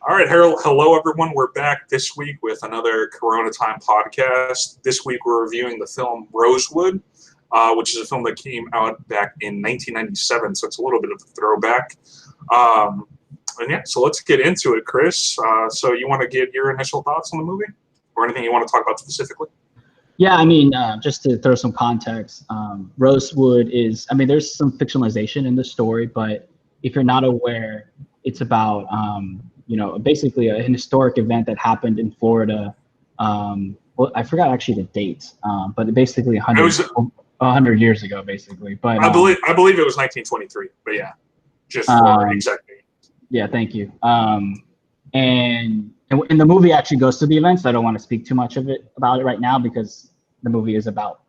All right, Harold. Hello, everyone. We're back this week with another Corona Time podcast. This week, we're reviewing the film Rosewood, which is a film that came out back in 1997, so it's a little bit of a throwback. And yeah, so let's get into it, Chris. So you want to give your initial thoughts on the movie, or anything you want to talk about specifically? Yeah, just to throw some context, Rosewood is, there's some fictionalization in the story, but if you're not aware, it's about, basically an historic event that happened in Florida. Well, I forgot actually the date, but basically 100 years ago, basically. But I believe it was 1923, but yeah, just for exactly. Yeah, thank you. And the movie actually goes to the event, so I don't want to speak too much about it right now because the movie is about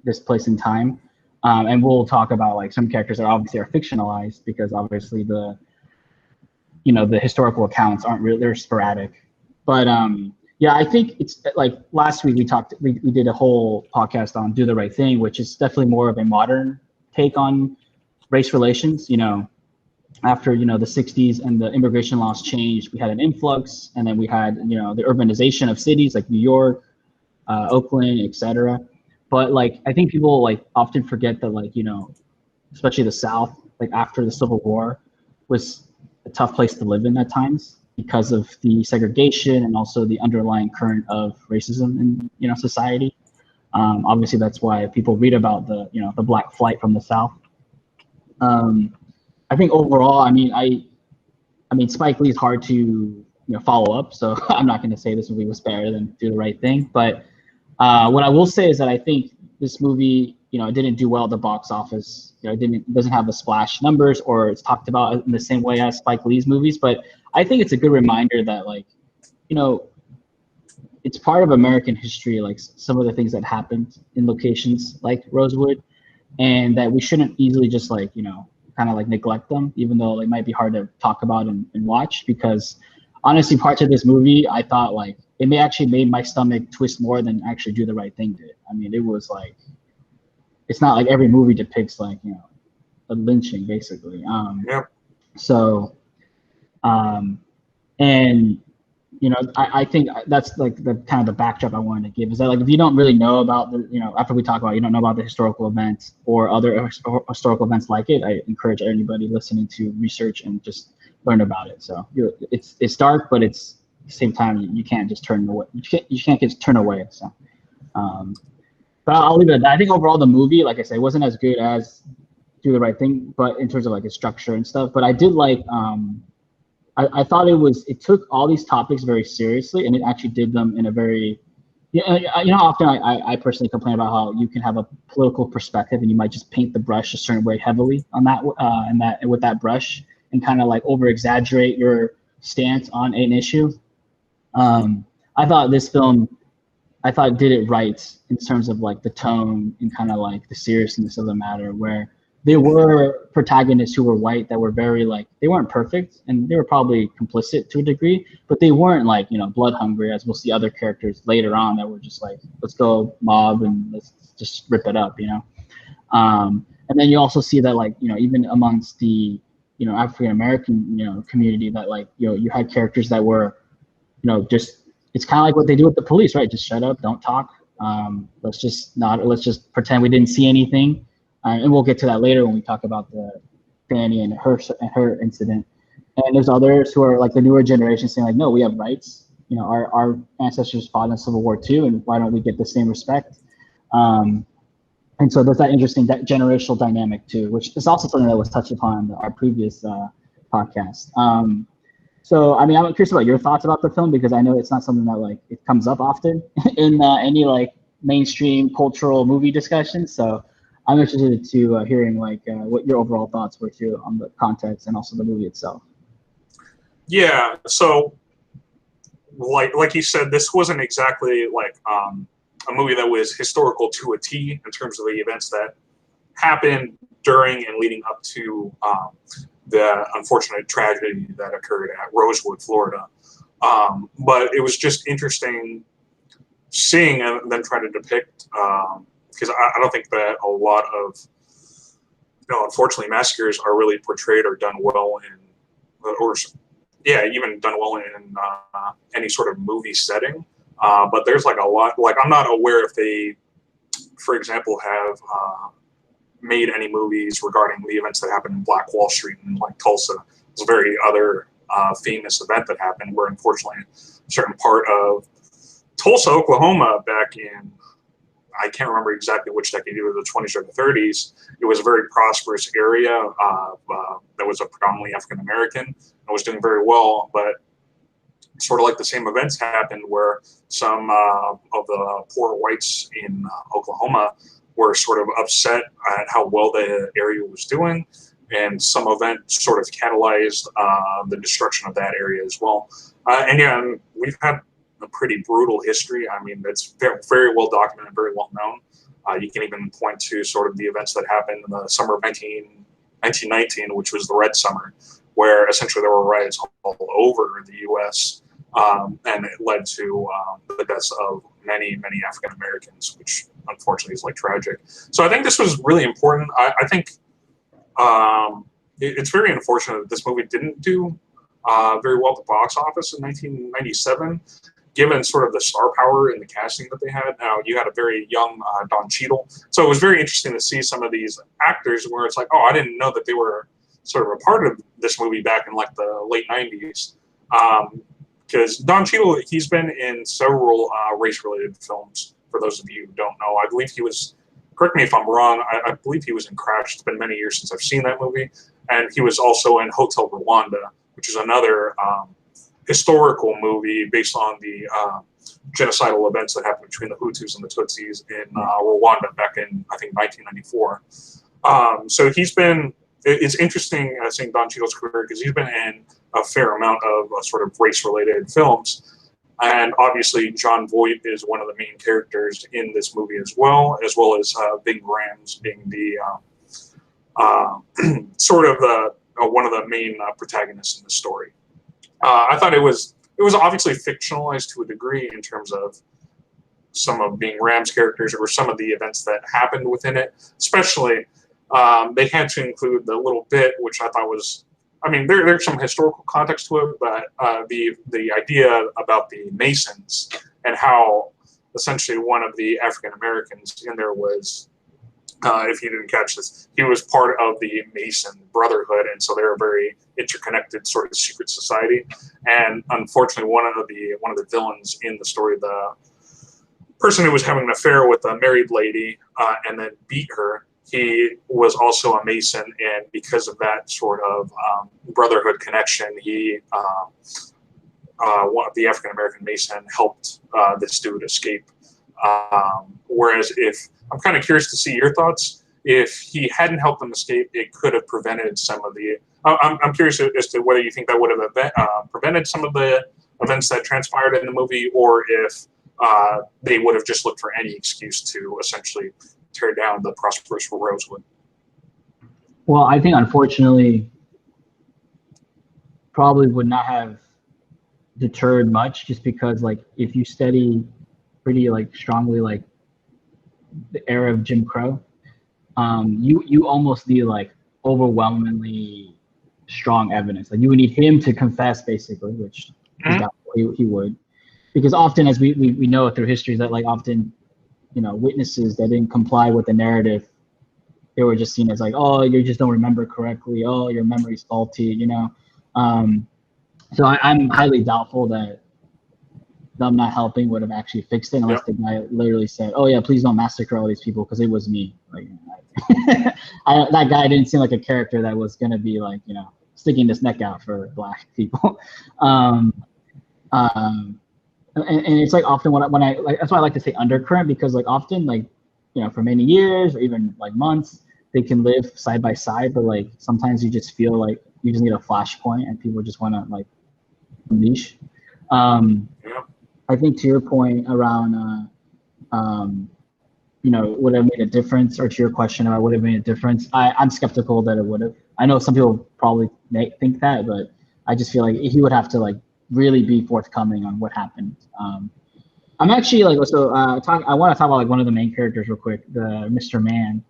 this place in time. And we'll talk about like some characters that obviously are fictionalized because obviously the historical accounts aren't really, they're sporadic. But yeah, I think it's like last week we did a whole podcast on Do the Right Thing, which is definitely more of a modern take on race relations. After the 60s and the immigration laws changed, we had an influx, and then we had the urbanization of cities like New York, Oakland, etc. But like I think people like often forget that especially the South, like after the Civil War, was a tough place to live in at times because of the segregation and also the underlying current of racism in society. Obviously, that's why people read about the Black Flight from the South. I think overall, Spike Lee is hard to follow up, so I'm not going to say this movie was better than Do the Right Thing. But what I will say is that I think this movie, it didn't do well at the box office. It doesn't have the splash numbers, or it's talked about in the same way as Spike Lee's movies. But I think it's a good reminder that it's part of American history, like some of the things that happened in locations like Rosewood, and that we shouldn't easily just kind of like neglect them, even though they might be hard to talk about and watch. Because honestly, parts of this movie, I thought like it may actually made my stomach twist more than actually Do the Right Thing did. It was like, it's not like every movie depicts like a lynching basically. Yep. So, and I think that's like the kind of the backdrop I wanted to give, is that like if you don't really know about after we talk about you don't know about the historical events or other historical events like it, I encourage anybody listening to research and just learn about it. So it's dark, but it's at the same time you can't just turn away. You can't just turn away. So, but I'll leave it at that. I think overall the movie, like I said, wasn't as good as Do the Right Thing, but in terms of like its structure and stuff. But I did like. I thought it took all these topics very seriously, and it actually did them in a very, often I personally complain about how you can have a political perspective and you might just paint the brush a certain way heavily on that, and with that brush, and kind of like over exaggerate your stance on an issue. I thought this film, did it right in terms of like the tone and kind of like the seriousness of the matter, where there were protagonists who were white that were very like, they weren't perfect and they were probably complicit to a degree, but they weren't like blood hungry, as we'll see other characters later on that were just like, let's go mob and let's just rip it up. And then you also see that like even amongst the African American community, that like you had characters that were just, it's kind of like what they do with the police, right? Just shut up, don't talk. Let's just pretend we didn't see anything. And we'll get to that later when we talk about the Fanny and her incident. And there's others who are like the newer generation saying like, no, we have rights. Our ancestors fought in the Civil War too, and why don't we get the same respect? And so there's that interesting generational dynamic too, which is also something that was touched upon in our previous podcast. So I'm curious about your thoughts about the film, because I know it's not something that like it comes up often in any like mainstream cultural movie discussions. So I'm interested to hearing like what your overall thoughts were too on the context and also the movie itself. Yeah, so like you said, this wasn't exactly like a movie that was historical to a T in terms of the events that happened during and leading up to the unfortunate tragedy that occurred at Rosewood, Florida. But it was just interesting seeing them try to depict, because I don't think that a lot of, unfortunately, massacres are really portrayed or done well in, or yeah, even done well in any sort of movie setting. But there's like a lot. Like I'm not aware if they, for example, have made any movies regarding the events that happened in Black Wall Street and like Tulsa. It's a very other famous event that happened where unfortunately a certain part of Tulsa, Oklahoma, back in, I can't remember exactly which decade, either the 20s or the 30s. It was a very prosperous area that was a predominantly African American and was doing very well. But sort of like the same events happened where some of the poor whites in Oklahoma were sort of upset at how well the area was doing. And some event sort of catalyzed the destruction of that area as well. And yeah, we've had a pretty brutal history. I mean, it's very, very well documented, very well known. You can even point to sort of the events that happened in the summer of 1919, which was the Red Summer, where essentially there were riots all over the U.S. And it led to the deaths of many, many African Americans, which unfortunately is like tragic. So I think this was really important. I think it's very unfortunate that this movie didn't do very well at the box office in 1997, given sort of the star power and the casting that they had. Now, you had a very young Don Cheadle. So it was very interesting to see some of these actors where it's like, oh, I didn't know that they were sort of a part of this movie back in like the late 90s. Because Don Cheadle, he's been in several race-related films, for those of you who don't know. I believe he was, correct me if I'm wrong, I believe he was in Crash. It's been many years since I've seen that movie. And he was also in Hotel Rwanda, which is another historical movie based on the genocidal events that happened between the Hutus and the Tutsis in Rwanda back in, I think, 1994. So he's been, it's interesting seeing Don Cheadle's career because he's been in a fair amount of sort of race-related films. And obviously, John Voight is one of the main characters in this movie as well as Ving Rhames being the sort of one of the main protagonists in the story. I thought it was obviously fictionalized to a degree in terms of some of Ving Rhames' characters or some of the events that happened within it. Especially, they had to include the little bit, which I thought was, I mean, there's some historical context to it, but the idea about the Masons and how essentially one of the African Americans in there was, if you didn't catch this, he was part of the Mason Brotherhood, and so they're a very interconnected sort of secret society. And unfortunately, one of the villains in the story, the person who was having an affair with a married lady and then beat her, he was also a Mason, and because of that sort of brotherhood connection, one of the African American Mason helped this dude escape. Whereas I'm kind of curious to see your thoughts. If he hadn't helped them escape, it could have prevented some of the. I'm curious as to whether you think that would have prevented some of the events that transpired in the movie, or if they would have just looked for any excuse to essentially tear down the prosperous Rosewood. Well, I think unfortunately, probably would not have deterred much, just because like if you study pretty like strongly like the era of Jim Crow, you almost need like overwhelmingly strong evidence. Like you would need him to confess basically, which he would, because often, as we know through history, that like often, you know, witnesses that didn't comply with the narrative, they were just seen as like, oh, you just don't remember correctly, oh, your memory's faulty, you know. So I'm highly doubtful that them not helping would have actually fixed it, unless the guy literally said, oh yeah, please don't massacre all these people because it was me. Like that guy didn't seem like a character that was gonna be like, you know, sticking his neck out for black people. And it's like often when I like, that's why I like to say undercurrent, because like often, like, you know, for many years or even like months, they can live side by side, but like sometimes you just feel like you just need a flashpoint and people just want to like unleash. I think to your point around you know, would have made a difference, or to your question about would have made a difference, I'm skeptical that it would have. I know some people probably may think that, but I just feel like he would have to like really be forthcoming on what happened. I'm actually like, so I want to talk about like one of the main characters real quick, the Mr. Man.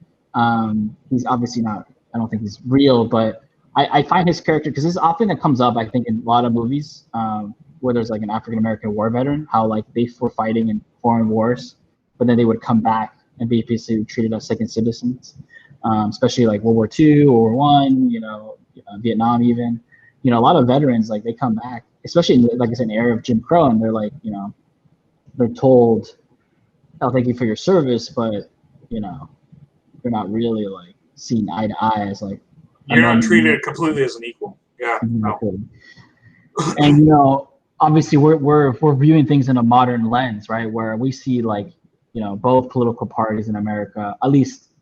He's obviously not, I don't think he's real, but I find his character, because this is often that comes up, I think, in a lot of movies where there's like an African American war veteran, how like they were fighting in foreign wars, but then they would come back and be basically treated as second citizens, especially like World War II, World War One, Vietnam even. A lot of veterans, like they come back, especially in, like I said, an era of Jim Crow, and they're like, they're told, "Oh, thank you for your service," but they're not really like seen eye to eye as like you're not treated completely as an equal. Yeah. Exactly. No. And obviously we're viewing things in a modern lens, right? Where we see like both political parties in America, at least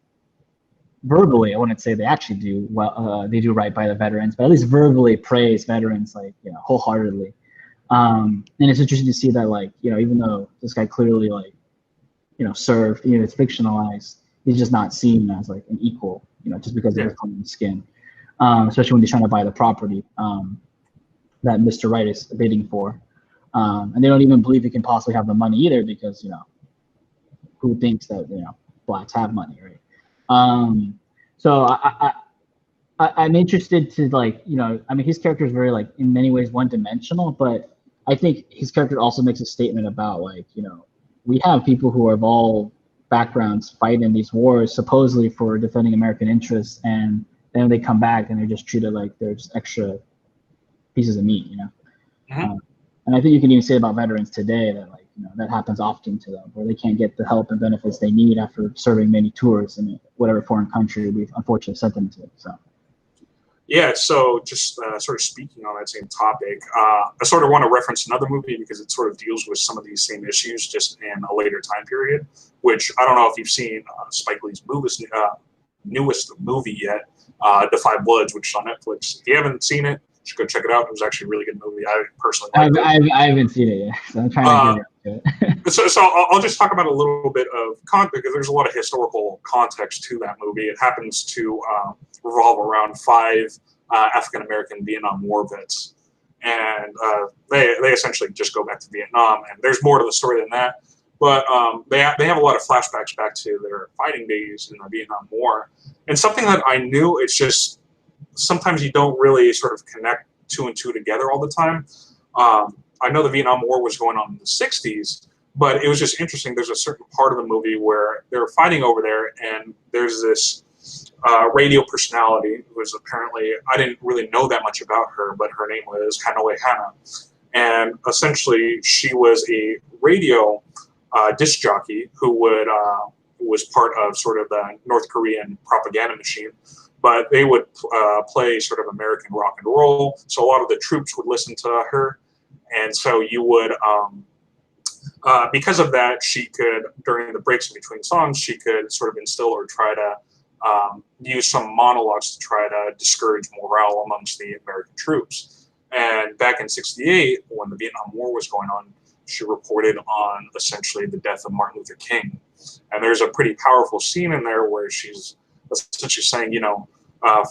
verbally, I wouldn't say they actually do well. They do right by the veterans, but at least verbally praise veterans like wholeheartedly. And it's interesting to see that like even though this guy clearly like served, it's fictionalized, he's just not seen as like an equal, just because of his color of skin. Especially when they're trying to buy the property that Mr. Wright is bidding for. And they don't even believe he can possibly have the money either, because, who thinks that, blacks have money, right? So I'm interested to like, his character is very like in many ways one-dimensional, but I think his character also makes a statement about like, we have people who are of all backgrounds fighting in these wars supposedly for defending American interests, and then they come back and they're just treated like they're just extra pieces of meat, Mm-hmm. And I think you can even say about veterans today that like that happens often to them, where they can't get the help and benefits they need after serving many tours in whatever foreign country we've unfortunately sent them to. So. Yeah, so just sort of speaking on that same topic, I sort of want to reference another movie because it sort of deals with some of these same issues just in a later time period, which I don't know if you've seen Spike Lee's newest movie yet, The Five Bloods, which is on Netflix. If you haven't seen it, you should go check it out. It was actually a really good movie. I personally liked it. I haven't seen it yet, so I'm trying to get it. So I'll just talk about a little bit of context, because there's a lot of historical context to that movie. It happens to revolve around 5 African-American Vietnam War vets. And they essentially just go back to Vietnam. And there's more to the story than that. But they have a lot of flashbacks back to their fighting days in the Vietnam War. And something that I knew, it's just sometimes you don't really sort of connect 2 and 2 together all the time. I know the Vietnam War was going on in the 60s, but it was just interesting. There's a certain part of the movie where they're fighting over there, and there's this radio personality who was apparently, I didn't really know that much about her, but her name was Hanoi Hannah. And essentially, she was a radio disc jockey who was part of sort of the North Korean propaganda machine. But they would play sort of American rock and roll, so a lot of the troops would listen to her. And so you would, because of that, she could, during the breaks in between songs, she could sort of instill or try to use some monologues to try to discourage morale amongst the American troops. And back in '68, when the Vietnam War was going on, she reported on essentially the death of Martin Luther King. And there's a pretty powerful scene in there where she's essentially saying,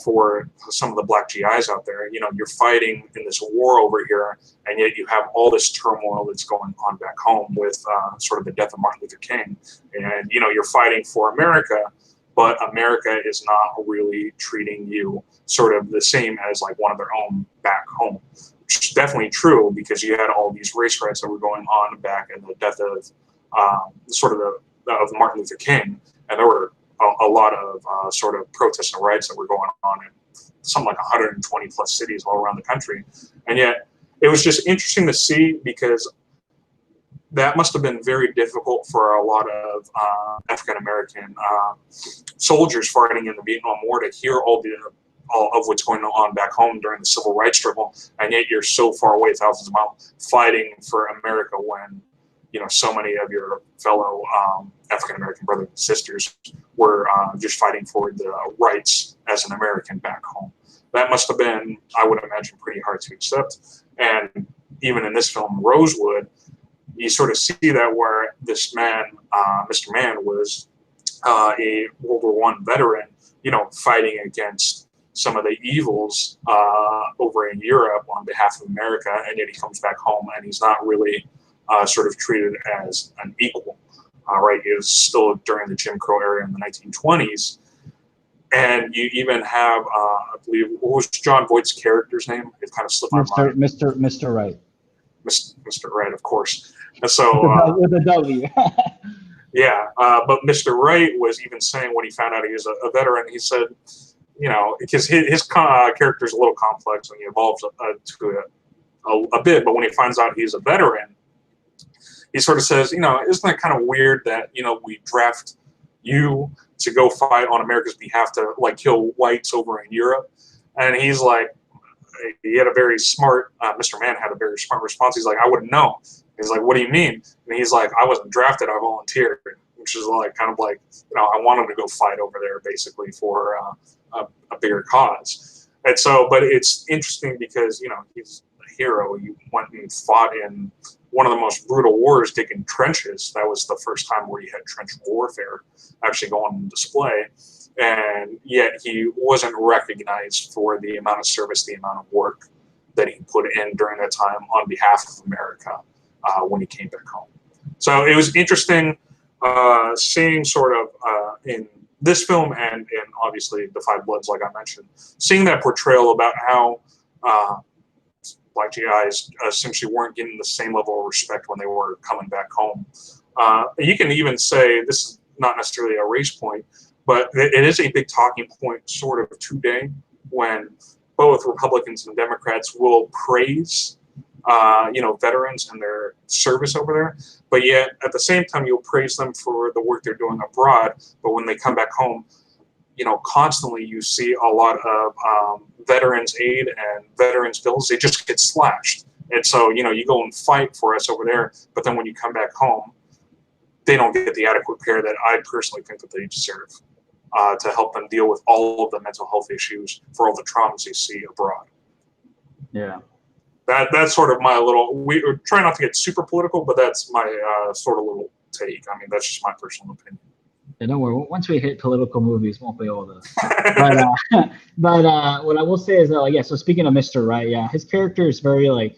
for some of the black GIs out there, you're fighting in this war over here, and yet you have all this turmoil that's going on back home with sort of the death of Martin Luther King. And, you're fighting for America, but America is not really treating you sort of the same as like one of their own back home, which is definitely true, because you had all these race riots that were going on back in the death of of Martin Luther King. And there were a lot of sort of protests and riots that were going on in something like 120 plus cities all around the country. And yet it was just interesting to see, because that must have been very difficult for a lot of African-American soldiers fighting in the Vietnam War to hear all of what's going on back home during the civil rights struggle. And yet you're so far away, thousands of miles, fighting for America when, so many of your fellow African-American brothers and sisters were just fighting for the rights as an American back home. That must have been, I would imagine, pretty hard to accept. And even in this film, Rosewood, you sort of see that where this man, Mr. Mann, was a World War I veteran, fighting against some of the evils over in Europe on behalf of America, and yet he comes back home and he's not really sort of treated as an equal, right? It was still during the Jim Crow era in the 1920s. And you even have, I believe, what was John Voight's character's name? It kind of slipped my mind. Mr. Wright. Mr. Wright, of course. And so, with a W. yeah, but Mr. Wright was even saying when he found out he was a veteran, he said, you know, because his character's a little complex and he evolves to a bit, but when he finds out he's a veteran, he sort of says, you know, isn't that kind of weird that, you know, we draft you to go fight on America's behalf to like kill whites over in Europe? And he's like, he had a very smart, Mr. Mann had a very smart response. He's like, I wouldn't know. He's like, what do you mean? And he's like, I wasn't drafted, I volunteered, which is like kind of like, you know, I wanted to go fight over there basically for a bigger cause. And so, but it's interesting because, you know, he's a hero. He went and fought in one of the most brutal wars, digging trenches. That was the first time where you had trench warfare actually go on display. And yet he wasn't recognized for the amount of service, the amount of work that he put in during that time on behalf of America when he came back home. So it was interesting seeing sort of in this film and obviously The Five Bloods, like I mentioned, seeing that portrayal about how Black GIs essentially weren't getting the same level of respect when they were coming back home. You can even say, this is not necessarily a race point, but it is a big talking point sort of today when both Republicans and Democrats will praise, you know, veterans and their service over there, but yet at the same time you'll praise them for the work they're doing abroad. But when they come back home, you know, constantly you see a lot of veterans aid and veterans bills. They just get slashed. And so, you know, you go and fight for us over there, but then when you come back home, they don't get the adequate care that I personally think that they deserve to help them deal with all of the mental health issues for all the traumas they see abroad. Yeah. That's sort of my little, we try not to get super political, but that's my sort of little take. I mean, that's just my personal opinion. Yeah, don't worry. Once we hit political movies, won't be all this. But what I will say is that, like, yeah. So speaking of Mr. Right, yeah, his character is very like.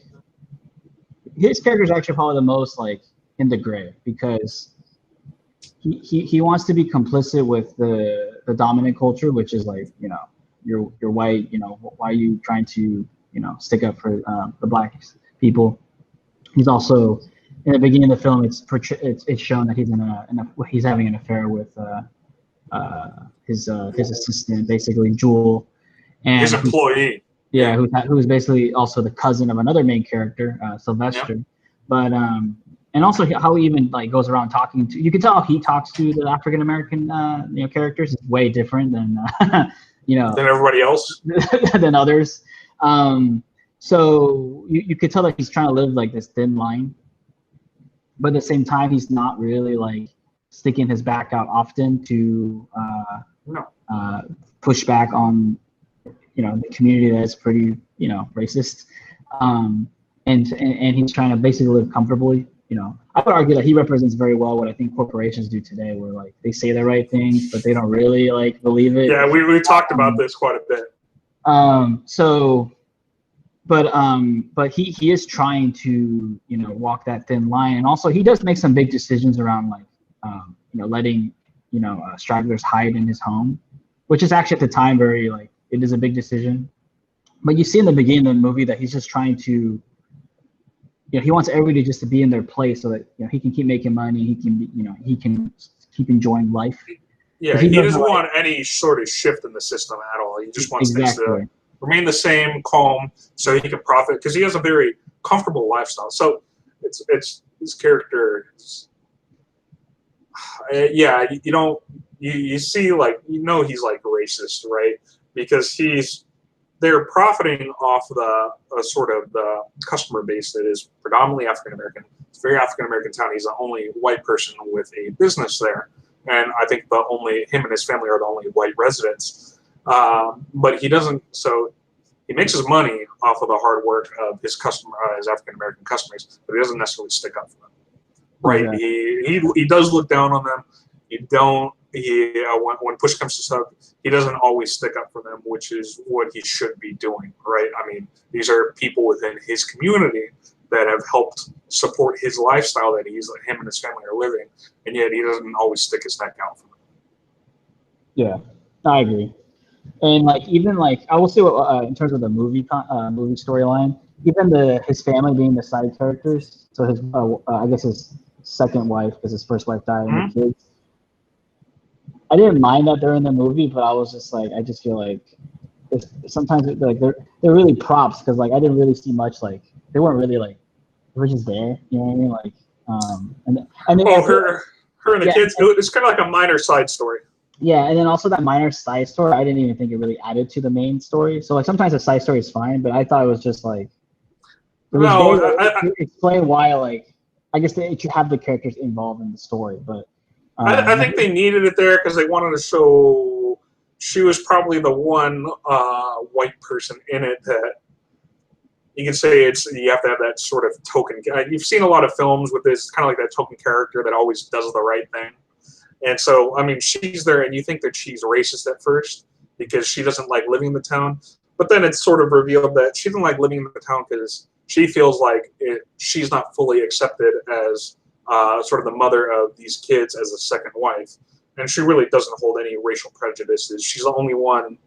His character is actually probably the most like in the gray because he wants to be complicit with the dominant culture, which is like, you know, you're white. You know, why are you trying to, you know, stick up for the black people? He's also, in the beginning of the film, it's shown that he's having an affair with his assistant, basically Jewel, and his employee. Yeah, who's basically also the cousin of another main character, Sylvester. Yep. But and also how he even like goes around talking to. You can tell he talks to the African American you know, characters is way different than you know, than everybody else, than others. So you could tell that he's trying to live like this thin line, but at the same time, he's not really like sticking his back out often to push back on, you know, the community that's pretty, you know, racist. And he's trying to basically live comfortably. You know, I would argue that he represents very well what I think corporations do today, where like they say the right things, but they don't really like believe it. Yeah, we talked about this quite a bit. But he is trying to, you know, walk that thin line, and also he does make some big decisions around like, you know, letting, you know, stragglers hide in his home, which is actually at the time very like, it is a big decision. But you see in the beginning of the movie that he's just trying to, you know, he wants everybody just to be in their place so that, you know, he can keep making money, he can, you know, he can keep enjoying life. Yeah, he doesn't want any sort of shift in the system at all. He just wants things to remain the same, calm, so he can profit, because he has a very comfortable lifestyle. So it's his character. Yeah, you see, like, you know, he's like racist, right? Because they're profiting off the sort of the customer base that is predominantly African American. It's a very African American town. He's the only white person with a business there, and I think him and his family are the only white residents. But he doesn't. So he makes his money off of the hard work of his his African American customers, but he doesn't necessarily stick up for them. Right? Okay. He does look down on them. When push comes to shove, he doesn't always stick up for them, which is what he should be doing, right? I mean, these are people within his community that have helped support his lifestyle that him and his family are living, and yet he doesn't always stick his neck out for them. Yeah, I agree. And like even like I will say in terms of the movie storyline, even his family being the side characters. So his I guess his second wife, because his first wife died, and the Mm-hmm. kids. I didn't mind that they're in the movie, but I was just like, I just feel like sometimes like they're really props because like I didn't really see much, like they weren't really like they were just there. You know what I mean? Like and then Well, her and the yeah. kids. It's kind of like a minor side story. Yeah, and then also that minor side story, I didn't even think it really added to the main story. So like sometimes a side story is fine, but I thought it was just like it was No, there to explain why like I guess they should have the characters involved in the story, but I think they needed it there because they wanted to show she was probably the one white person in it that you can say you have to have that sort of token. You've seen a lot of films with this kind of like that token character that always does the right thing. And so, I mean, she's there, and you think that she's racist at first because she doesn't like living in the town. But then it's sort of revealed that she doesn't like living in the town because she feels like she's not fully accepted as sort of the mother of these kids as a second wife. And she really doesn't hold any racial prejudices. She's the only one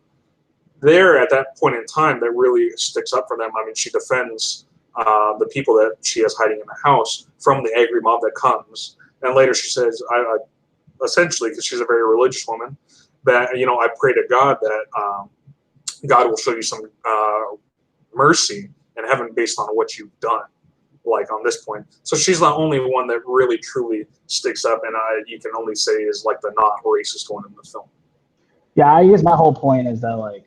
there at that point in time that really sticks up for them. I mean, she defends the people that she has hiding in the house from the angry mob that comes. And later she says, essentially, because she's a very religious woman, that I pray to God that God will show you some mercy in heaven based on what you've done, like on this point. So she's the only one that really truly sticks up, and you can only say is like the not racist one in the film. Yeah, I guess my whole point is that like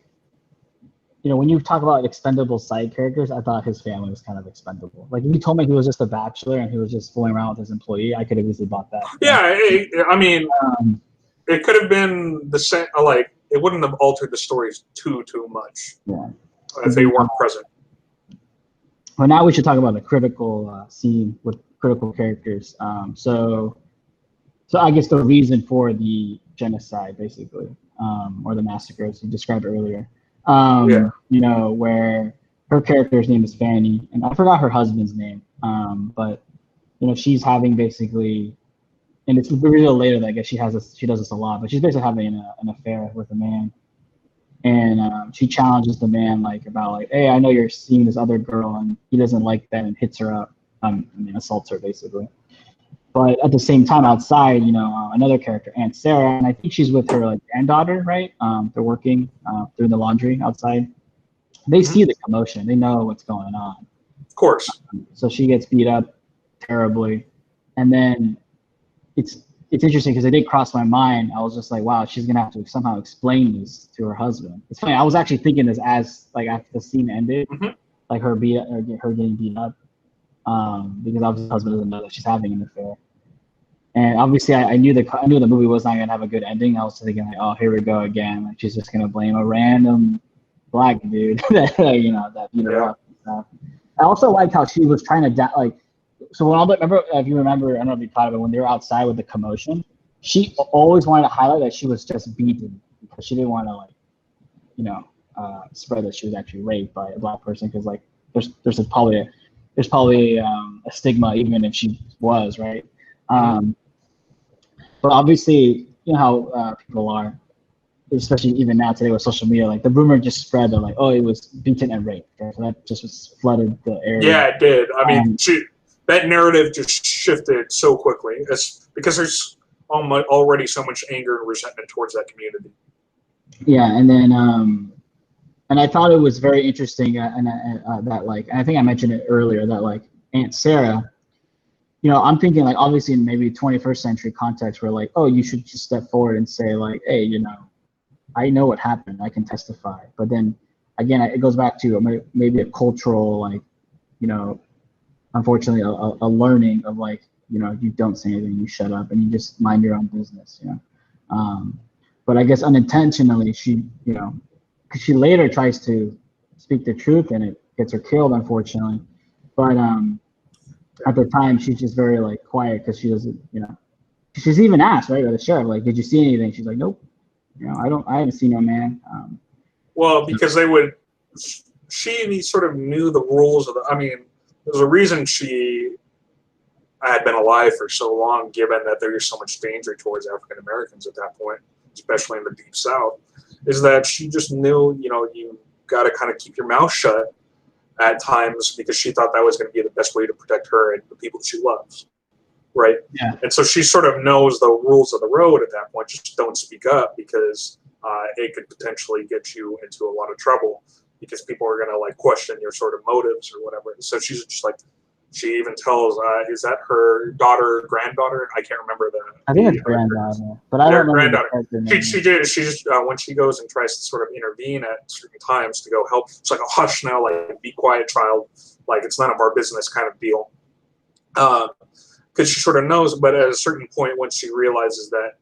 when you talk about expendable side characters, I thought his family was kind of expendable. Like if you told me he was just a bachelor and he was just fooling around with his employee, I could have easily bought that. Yeah, I mean, it could have been the same. Like it wouldn't have altered the stories too much if they weren't present. Well, now we should talk about the critical scene with critical characters. So I guess the reason for the genocide, basically, or the massacre, as you described earlier. Where her character's name is Fanny, and I forgot her husband's name. But she's having basically, and it's revealed later that I guess she does this a lot, but she's basically having an affair with a man, and she challenges the man like about like, hey, I know you're seeing this other girl, and he doesn't like that, and hits her up, assaults her basically. But at the same time, outside, another character, Aunt Sarah, and I think she's with her like granddaughter, right? They're working doing the laundry outside. They see the commotion. They know what's going on. Of course. So she gets beat up terribly, and then it's interesting because it didn't cross my mind. I was just like, wow, she's gonna have to somehow explain this to her husband. It's funny. I was actually thinking this as like after the scene ended, like her getting beat up, because obviously the husband doesn't know that she's having an affair. And obviously, I knew the movie was not gonna have a good ending. I was thinking like, oh, here we go again. Like she's just gonna blame a random black dude that that beat her up and stuff. I also liked how she was trying to like. So remember, if you remember, I don't know if you caught it, but when they were outside with the commotion, she always wanted to highlight that she was just beaten because she didn't want to spread that she was actually raped by a black person because like there's probably a stigma even if she was, right. But obviously, how people are, especially even now today with social media, like the rumor just spread that like, oh, it was beaten and raped. Right? So that just was flooded the area. Yeah, it did. I mean, that narrative just shifted so quickly. It's because there's already so much anger and resentment towards that community. Yeah, and then and I thought it was very interesting, that like, and I think I mentioned it earlier that like Aunt Sarah. I'm thinking like obviously in maybe 21st century context where like, oh, you should just step forward and say like, hey, I know what happened. I can testify. But then again, it goes back to maybe a cultural like, unfortunately a learning of like, you don't say anything, you shut up and you just mind your own business. But I guess unintentionally she, because she later tries to speak the truth and it gets her killed, unfortunately. But at the time, she's just very like quiet because she doesn't, she's even asked, right, by the sheriff, like, did you see anything? She's like, nope, I haven't seen no man. Well, because she sort of knew the rules of I mean, there's a reason she had been alive for so long, given that there is so much danger towards African Americans at that point, especially in the Deep South. is that she just knew, you got to kind of keep your mouth shut at times because she thought that was going to be the best way to protect her and the people that she loves, right? Yeah. And so she sort of knows the rules of the road at that point. Just don't speak up because it could potentially get you into a lot of trouble because people are going to like question your sort of motives or whatever. And so she's just like, she even tells, is that her daughter, granddaughter? I can't remember I think it's granddaughter, but I don't remember the character name. She did. She just when she goes and tries to sort of intervene at certain times to go help. It's like a hush now, like be quiet, child. Like it's none of our business kind of deal. Because she sort of knows, but at a certain point, when she realizes that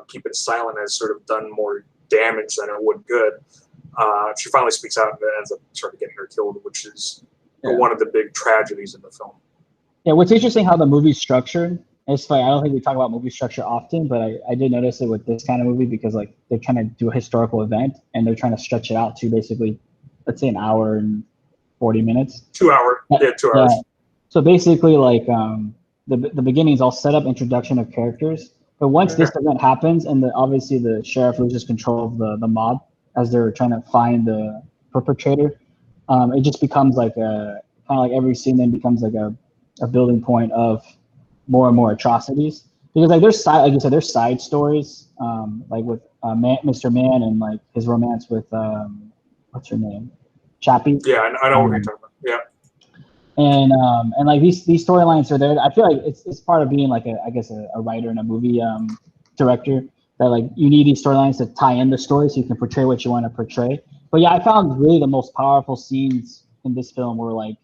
keeping silent has sort of done more damage than it would good, she finally speaks out and ends up sort of getting her killed, which is one of the big tragedies in the film. Yeah, what's interesting how the movie's structured. It's like I don't think we talk about movie structure often, but I did notice it with this kind of movie because like they're trying to do a historical event and they're trying to stretch it out to basically, let's say, an hour and 40 minutes. 2 hours. Yeah, 2 hours. Yeah. So basically, like the beginning is all set up, introduction of characters. But once this event happens, and obviously the sheriff loses control of the mob as they're trying to find the perpetrator, it just becomes like a kind of like every scene then becomes like a building point of more and more atrocities. Because like there's side, like you said, there's side stories, like with Mr. Man and like his romance with what's her name, Chappie. Yeah, I know what you're talking about. Yeah. And like these storylines are there. I feel like it's part of being like a writer and a movie director, that like you need these storylines to tie in the story so you can portray what you want to portray. But yeah, I found really the most powerful scenes in this film were like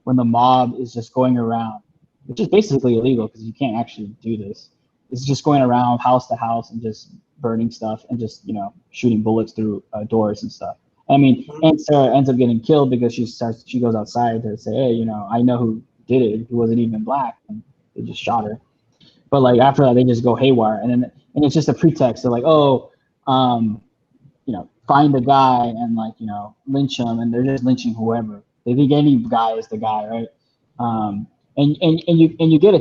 when the mob is just going around, which is basically illegal because you can't actually do this. It's just going around house to house and just burning stuff and just shooting bullets through doors and stuff. I mean, Aunt Sarah ends up getting killed because she goes outside to say, hey, I know who did it. He wasn't even black, and they just shot her. But like after that, they just go haywire, and it's just a pretext. They're like, oh, find the guy and like lynch him, and they're just lynching whoever. They think any guy is the guy, right? And you get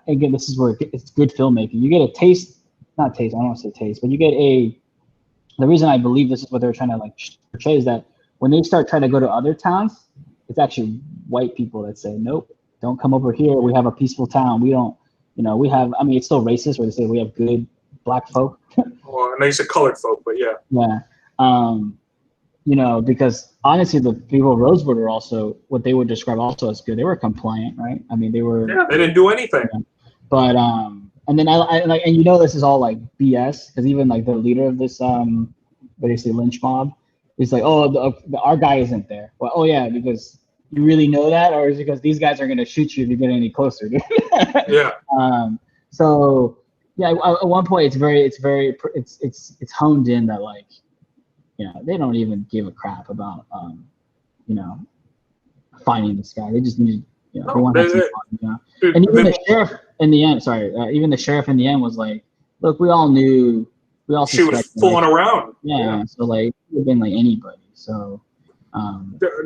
again, this is where it's good filmmaking. You get a taste, not taste. I don't want to say taste, but you get the reason I believe this is what they're trying to like portray is that when they start trying to go to other towns, it's actually white people that say, nope, don't come over here. We have a peaceful town. We don't, we have, I mean, it's still racist where they say we have good black folk. Well, I know you said colored folk, but yeah. Yeah. Because honestly, the people of Rosewood are also what they would describe also as good. They were compliant, right? I mean, they were. Yeah, they didn't do anything. But, and then I like, and this is all like BS because even like the leader of this basically lynch mob is like, oh, our guy isn't there. Well, oh yeah, because you really know that, or is it because these guys are gonna shoot you if you get any closer? Yeah. So yeah, at one point it's honed in that like, they don't even give a crap about finding this guy. They just need they want to have some fun, And even the sheriff in the end, even the sheriff in the end was like, look, we all she was fooling around. Yeah, so like it could have been like anybody. So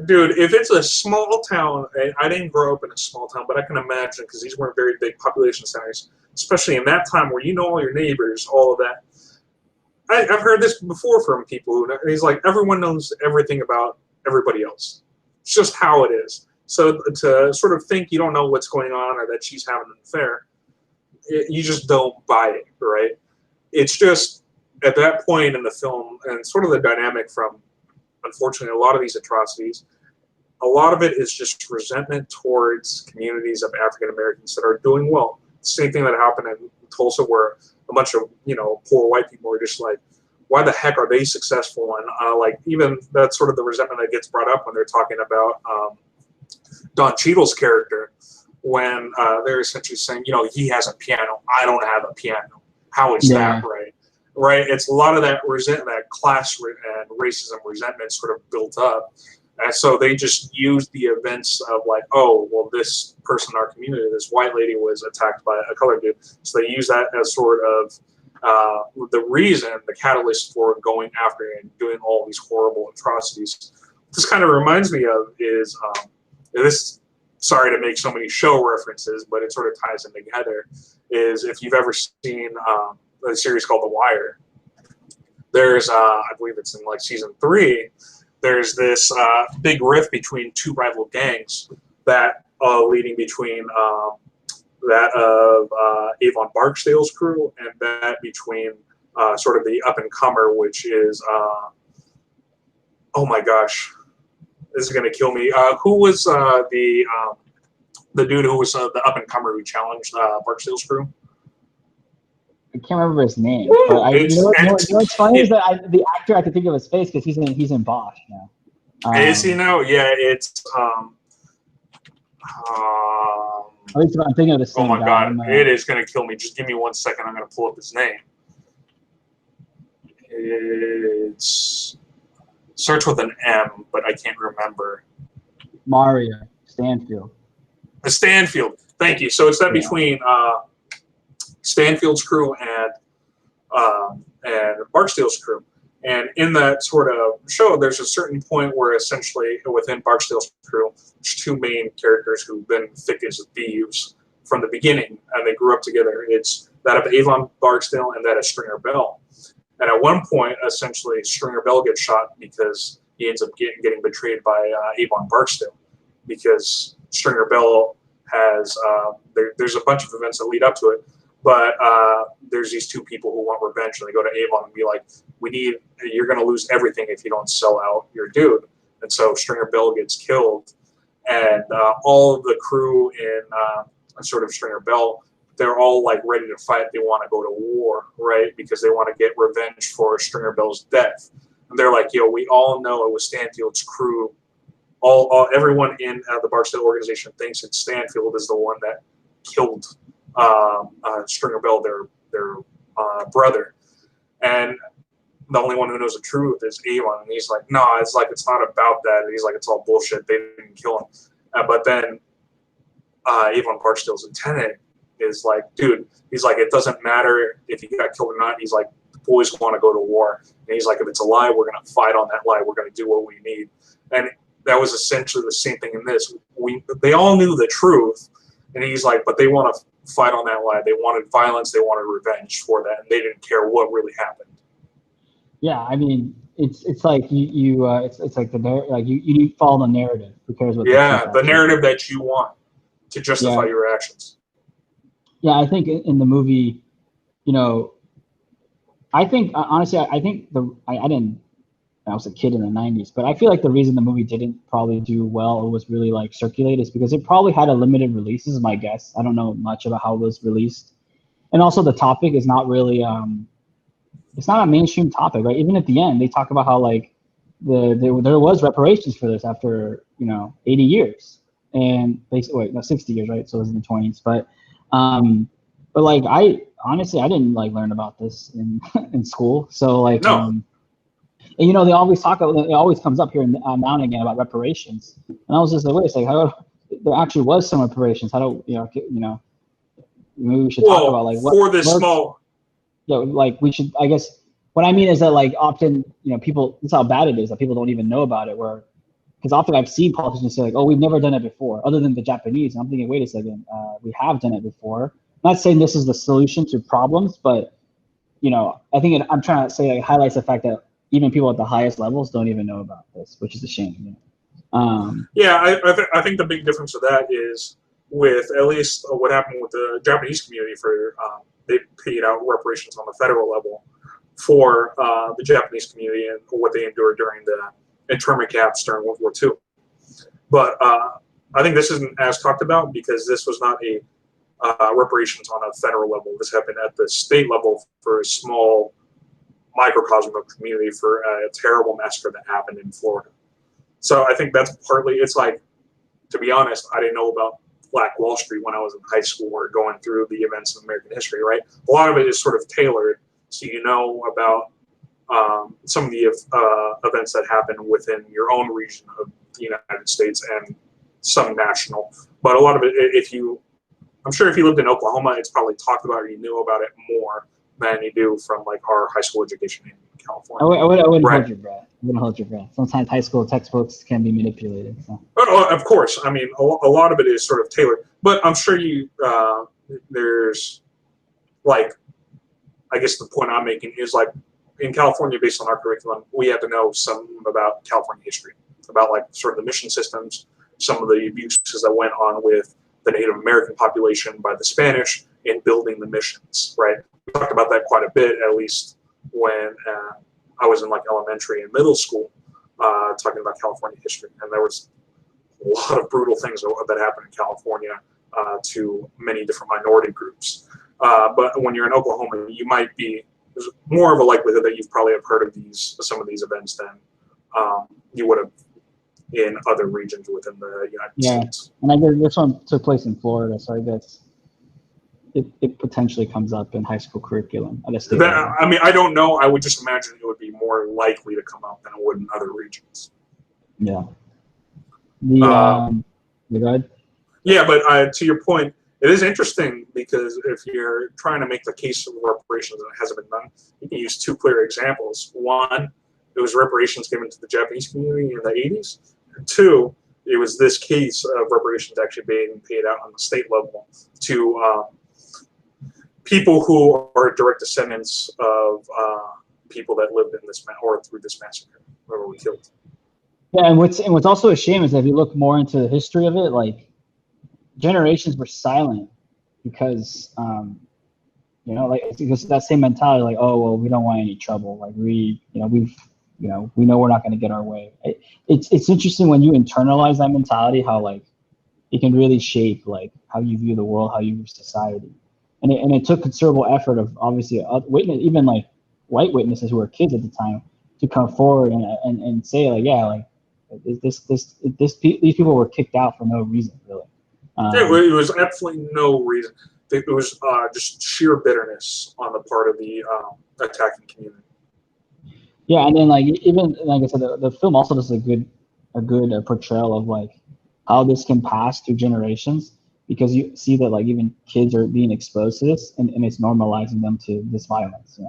dude, if it's a small town, I didn't grow up in a small town, but I can imagine because these weren't very big population centers, especially in that time where all your neighbors, all of that. I've heard this before from people who he's like, everyone knows everything about everybody else. It's just how it is. So to sort of think you don't know what's going on or that she's having an affair, you just don't buy it, right? It's just at that point in the film, and sort of the dynamic from, unfortunately, a lot of these atrocities, a lot of it is just resentment towards communities of African Americans that are doing well. Same thing that happened in Tulsa, where a bunch of poor white people are just like, why the heck are they successful? And like even that's sort of the resentment that gets brought up when they're talking about Don Cheadle's character, when they're essentially saying, he has a piano, I don't have a piano. How is that right? Right? It's a lot of that resentment, that class and racism resentment sort of built up. And so they just use the events of like, oh, well, this person in our community, this white lady was attacked by a colored dude. So they use that as sort of the reason, the catalyst for going after and doing all these horrible atrocities. This kind of reminds me of is this. Sorry to make so many show references, but it sort of ties them together. Is if you've ever seen a series called The Wire. there's I believe it's in like season 3. There's this big rift between two rival gangs that leading between that of Avon Barksdale's crew and that between sort of the up and comer, which is oh my gosh, this is gonna kill me. Who was the dude who was the up and comer who challenged Barksdale's crew? I can't remember his name. Woo! But what's funny is that the actor I could think of his face because he's in Bosch now. Is he now? Yeah, it's at least I'm thinking of the same oh my guy. god, it is gonna kill me. Just give me 1 second. I'm gonna pull up his name. It's starts with an M, but I can't remember. Mario Stanfield. Stanfield. Thank you. So it's that between Stanfield's crew and Barksdale's crew. And in that sort of show, there's a certain point where essentially within Barksdale's crew, there's two main characters who've been thick as thieves from the beginning, and they grew up together. It's that of Avon Barksdale and that of Stringer Bell. And at one point, essentially, Stringer Bell gets shot because he ends up getting betrayed by Avon Barksdale, because Stringer Bell has there's a bunch of events that lead up to it. But there's these two people who want revenge, and they go to Avon and be like, you're going to lose everything if you don't sell out your dude. And so Stringer Bell gets killed, and all of the crew in sort of Stringer Bell, they're all like ready to fight. They want to go to war, right? Because they want to get revenge for Stringer Bell's death. And they're like, yo, we all know it was Stanfield's crew. Everyone in the Barksdale organization thinks that Stanfield is the one that killed Stringer Bell, their brother, and the only one who knows the truth is Avon. And he's like, no, it's not about that. And he's like, it's all bullshit. They didn't kill him. But then Avon Barksdale's lieutenant is like, dude, he's like, it doesn't matter if he got killed or not. He's like, the boys want to go to war. And he's like, if it's a lie, we're going to fight on that lie. We're going to do what we need. And that was essentially the same thing in this. They all knew the truth. And he's like, but they want to fight on that lie. They wanted violence. They wanted revenge for that. And they didn't care what really happened. Yeah, I mean, it's like it's like you follow the narrative. Who cares what? Yeah, the narrative that you want to justify your actions. Yeah, I think in the movie, I think honestly, I think I was a kid in the 90s, but I feel like the reason the movie didn't probably do well or was really like circulated is because it probably had a limited release, is my guess. I don't know much about how it was released. And also the topic is not really, it's not a mainstream topic, right? Even at the end, they talk about how like there was reparations for this after, 80 years and basically, 60 years, right? So it was in the 20s, but like I didn't like learn about this in school. So like, no. And, they always it always comes up here now and again about reparations. And I was just like, wait a second, there actually was some reparations. How do, maybe we should talk about like what for this small. Yeah, like we should, I guess, what I mean is that like often, people, that's how bad it is that people don't even know about it, because often I've seen politicians say like, oh, we've never done it before, other than the Japanese. And I'm thinking, wait a second, we have done it before. I'm not saying this is the solution to problems, but, I think I'm trying to say, like, highlights the fact that even people at the highest levels don't even know about this, which is a shame. Yeah, I think the big difference with that is with at least what happened with the Japanese community for they paid out reparations on the federal level for the Japanese community and what they endured during the internment camps during World War II. But I think this isn't as talked about because this was not a reparations on a federal level. This happened at the state level for a small microcosm of community for a terrible massacre that happened in Florida. So I think that's partly, it's like, to be honest, I didn't know about Black Wall Street when I was in high school or going through the events of American history, right? A lot of it is sort of tailored so you know about some of the events that happen within your own region of the United States and some national. But a lot of it, I'm sure if you lived in Oklahoma, it's probably talked about or you knew about it more than you do from like our high school education in California. I wouldn't hold your breath. I wouldn't hold your breath. Sometimes high school textbooks can be manipulated. So. Of course. I mean, a lot of it is sort of tailored. But I'm sure there's like, I guess the point I'm making is like in California, based on our curriculum, we had to know some about California history, about like sort of the mission systems, some of the abuses that went on with the Native American population by the Spanish in building the missions, right? We talked about that quite a bit, at least when I was in like elementary and middle school, talking about California history. And there was a lot of brutal things that happened in California to many different minority groups. But when you're in Oklahoma, you might be, there's more of a likelihood that you've probably have heard of some of these events than you would have in other regions within the United States. And I guess this one took place in Florida, so I guess it potentially comes up in high school curriculum at a state level. I mean, I don't know. I would just imagine it would be more likely to come up than it would in other regions. Yeah. Go ahead. Yeah, but to your point, it is interesting because if you're trying to make the case of reparations and it hasn't been done, you can use two clear examples. One, it was reparations given to the Japanese community in the 80s. And two, it was this case of reparations actually being paid out on the state level to people who are direct descendants of people that lived in this or through this massacre, or were killed. Yeah, and what's also a shame is that if you look more into the history of it, like generations were silent because like because that same mentality, like, oh well, we don't want any trouble, like we know we're not going to get our way. It's interesting when you internalize that mentality, how like it can really shape like how you view the world, how you view society. And it took considerable effort of obviously witness, even like white witnesses who were kids at the time, to come forward and say like, yeah, like these people were kicked out for no reason, really. It was absolutely no reason. It was just sheer bitterness on the part of the attacking community. Yeah, and then like even like I said, the film also does a good portrayal of like how this can pass through generations, because you see that like even kids are being exposed to this, and it's normalizing them to this violence.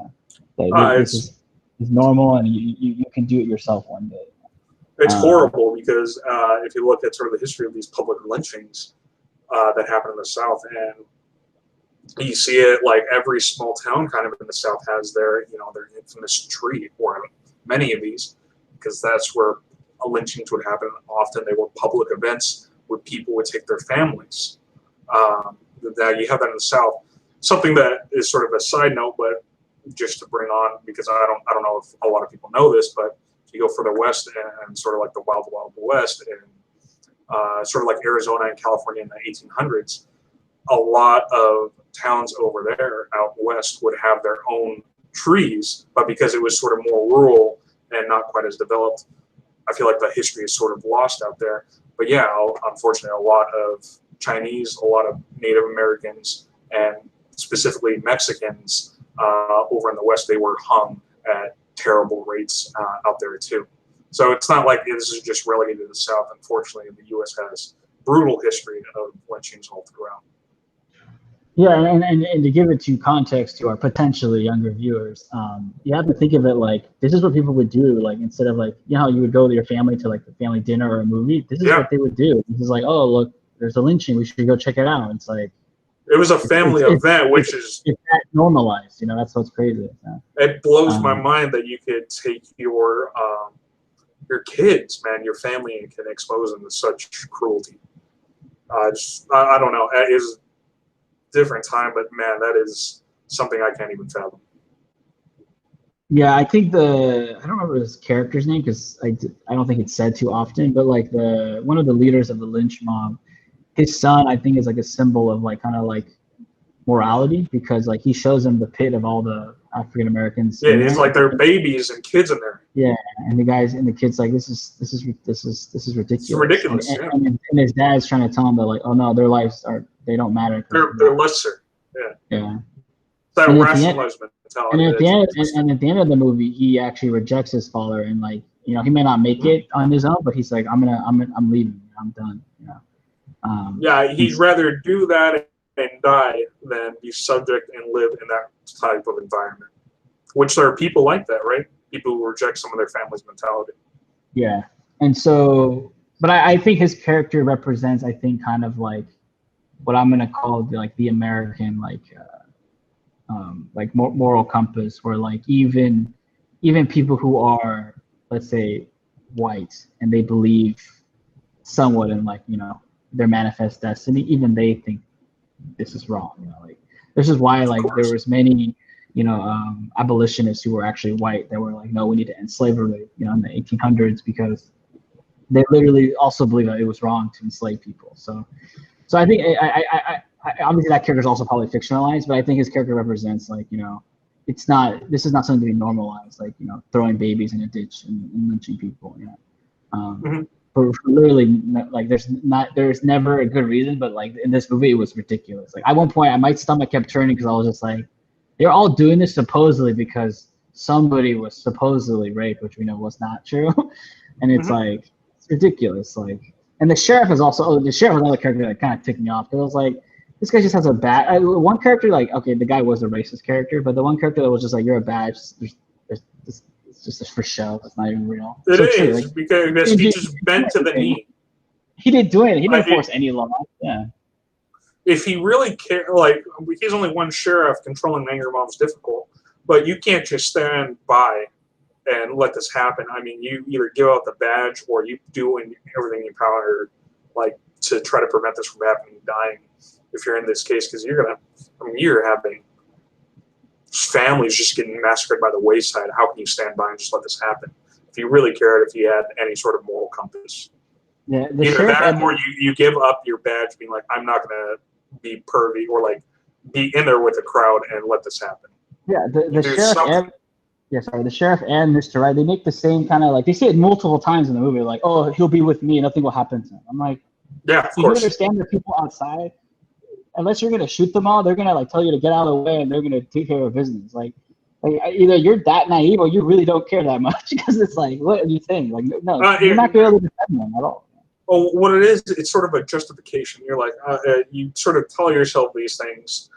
This is normal, and you can do it yourself one day. It's horrible because if you look at sort of the history of these public lynchings that happen in the South, and you see it like every small town kind of in the South has their infamous tree, or many of these, because that's where lynchings would happen. Often they were public events where people would take their families. That you have that in the South. Something that is sort of a side note, but just to bring on, because I don't know if a lot of people know this, but if you go further west and sort of like the Wild Wild West, and sort of like Arizona and California in the 1800s, a lot of towns over there out west would have their own trees, but because it was sort of more rural and not quite as developed, I feel like the history is sort of lost out there. But yeah, unfortunately, a lot of Chinese, a lot of Native Americans, and specifically Mexicans over in the West, they were hung at terrible rates out there too. So it's not like this is just relegated to the South. Unfortunately, the U.S. has brutal history of lynchings all throughout. Yeah, and to give it to context to our potentially younger viewers, you have to think of it like this is what people would do. Like instead of like, how you would go with your family to like the family dinner or a movie, this is what they would do. This is like, oh look, there's a lynching, we should go check it out. It's like it was a family event, which is that normalized. That's what's crazy. It blows my mind that you could take your kids, man, your family, and can expose them to such cruelty. I don't know. It is different time, but man, that is something I can't even fathom. Yeah, I think I don't remember his character's name because I don't think it's said too often, but like one of the leaders of the lynch mob, his son, I think, is like a symbol of like kind of like morality, because like he shows him the pit of all the African Americans. Yeah, it's like they're babies and kids in there. Yeah, and the guys and the kids like this is ridiculous. It's ridiculous. And his dad's trying to tell him that like, oh no, their lives they don't matter. They're lesser. Yeah. That rationalized mentality. And at the end of the movie, he actually rejects his father, and like he may not make it on his own, but he's like, I'm leaving. I'm done. Yeah, he'd rather do that and die than be subject and live in that type of environment. Which there are people like that, right? People who reject some of their family's mentality. Yeah, and so, but I think his character represents, I think, kind of like what I'm gonna call the American like moral compass, where like even even people who are, let's say, white, and they believe somewhat in like, you know, their manifest destiny, even they think this is wrong. You know, like this is why like there was many, you know, abolitionists who were actually white that were like, no, we need to end slavery, you know, in the 1800s, because they literally also believe that it was wrong to enslave people. So I think I obviously that character is also probably fictionalized, but I think his character represents like, you know, this is not something to be normalized, like, you know, throwing babies in a ditch and lynching people, you know. For literally, like, there's never a good reason, but like in this movie, it was ridiculous. Like at one point, my stomach kept turning because I was just like, they're all doing this supposedly because somebody was supposedly raped, which we know was not true, and it's like it's ridiculous. Like, and the sheriff is another character that kind of ticked me off because I was like, this guy just has a bad. One character, like, okay, the guy was a racist character, but the one character that was just like, you're a badge. It's just for show. It's not even real. It so is like, because he just bent to the knee. He didn't do it. He didn't enforce any law. Yeah. If he really cared, like, he's only one sheriff, controlling angry mobs difficult, but you can't just stand by and let this happen. I mean, you either give out the badge or you do everything in your power, like, to try to prevent this from happening, dying. If you're in this case, because you're having families just getting massacred by the wayside. How can you stand by and just let this happen? If you really cared, if you had any sort of moral compass. Yeah, either that or you give up your badge, being like, I'm not going to be pervy or like be in there with the crowd and let this happen. Yeah, the sheriff and Mr. Right, they make the same kind of, like, they say it multiple times in the movie, like, oh, he'll be with me, nothing will happen to him. I'm like, yeah, of course. You understand the people outside, unless you're gonna shoot them all, they're gonna like tell you to get out of the way and they're gonna take care of business. Like either you're that naive or you really don't care that much, because it's like, what do you think? Like, no, you're not gonna be able to defend them at all. Oh, what it is, it's sort of a justification. You're like, you sort of tell yourself these things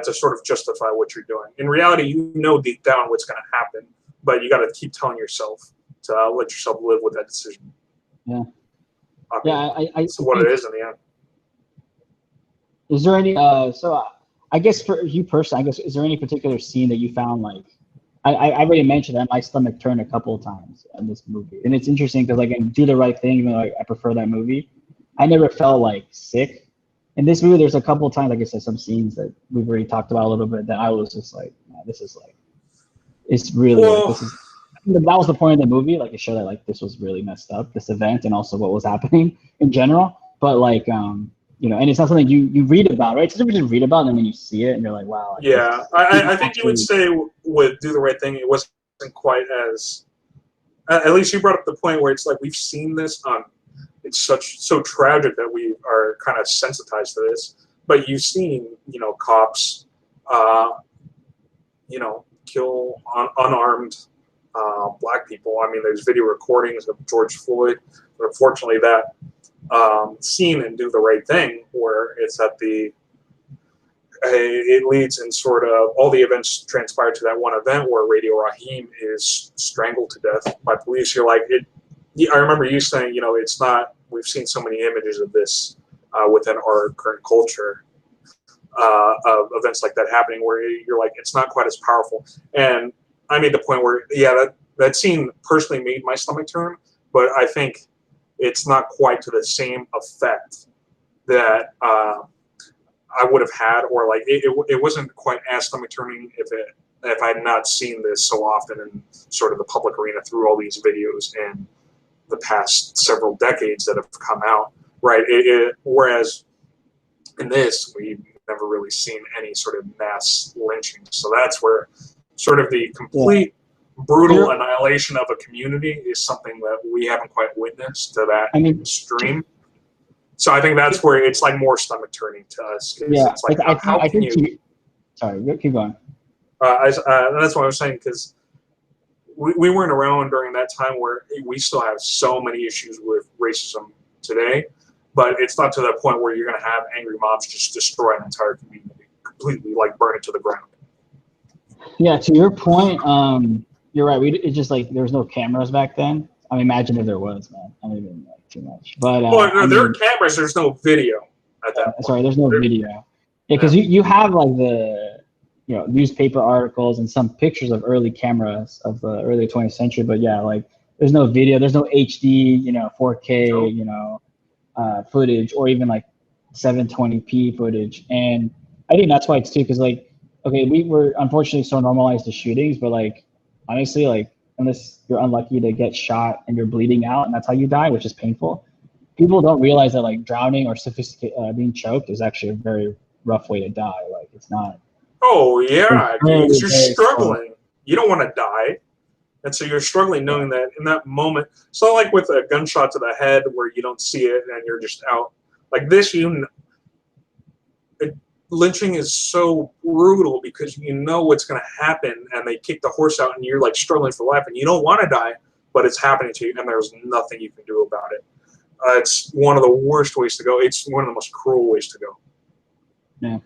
to sort of justify what you're doing. In reality, you know deep down what's going to happen, but you got to keep telling yourself to let yourself live with that decision. Yeah. That's what it is in the end. Is there any, so I guess for you personally, is there any particular scene that you found like, I already mentioned that my stomach turned a couple of times in this movie. And it's interesting because, like, in Do the Right Thing, even though I prefer that movie, I never felt like sick. In this movie, there's a couple of times, like I said, some scenes that we've already talked about a little bit that I was just like, man, this is like, it's really, like, this is, that was the point of the movie, like, to show that, like, this was really messed up, this event, and also what was happening in general. But, like, you know, and it's not something you read about, right? It's something you just read about, and then you see it, and you're like, wow. Like, yeah, I think you would say with Do the Right Thing, it wasn't quite as. At least you brought up the point where it's like we've seen this. It's so tragic that we are kind of sensitized to this. But you've seen, you know, cops, you know, kill unarmed black people. I mean, there's video recordings of George Floyd. But unfortunately, that scene in Do the Right Thing, where it's at it leads in sort of all the events transpired to that one event where Radio Raheem is strangled to death by police. You're like, I remember you saying, you know, it's not, we've seen so many images of this within our current culture of events like that happening where you're like, it's not quite as powerful. And I made the point where, yeah, that scene personally made my stomach turn, but I think it's not quite to the same effect that I would have had, or like it wasn't quite as stomach turning if I had not seen this so often in sort of the public arena through all these videos in the past several decades that have come out, right? Whereas in this, we've never really seen any sort of mass lynching. So that's where sort of the complete brutal annihilation of a community is something that we haven't quite witnessed to that extreme. So I think that's where it's like more stomach turning to us. Yeah, it's like, how can you? Sorry, keep going. That's what I was saying, because we weren't around during that time where we still have so many issues with racism today, but it's not to the point where you're going to have angry mobs just destroy an entire community completely, like burn it to the ground. Yeah, to your point, you're right. It's just like there was no cameras back then. I mean, imagine if there was, man. I mean, like, too much. But there are cameras. There's no video at that point. Sorry, there's no video. Yeah, because you have like the newspaper articles and some pictures of early cameras of the early 20th century. But yeah, like there's no video, there's no HD, 4K, footage, or even like 720p footage. And I think that's why it's too, because like, okay, we were unfortunately so normalized to shootings, but like honestly, like unless you're unlucky to get shot and you're bleeding out and that's how you die, which is painful, people don't realize that like drowning or being choked is actually a very rough way to die. Like it's not. Oh yeah, It's because very, you're very slow. struggling. You don't want to die, and so you're struggling knowing that in that moment. So like with a gunshot to the head where you don't see it and you're just out. Like this, lynching is so brutal because you know what's going to happen, and they kick the horse out, and you're like struggling for life, and you don't want to die, but it's happening to you, and there's nothing you can do about it. It's one of the worst ways to go. It's one of the most cruel ways to go. Yeah.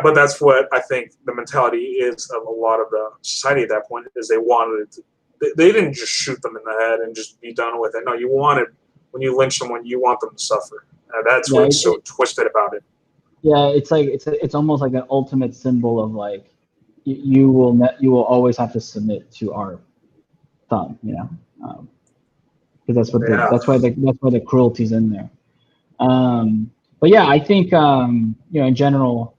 But that's what I think the mentality is of a lot of the society at that point, is they wanted it to, they didn't just shoot them in the head and just be done with it. No, you wanted, when you lynch someone, you want them to suffer. That's what's so twisted about it. Yeah, it's like it's almost like an ultimate symbol of like you will always have to submit to our thumb, because that's why the cruelty's in there. But yeah, I think in general,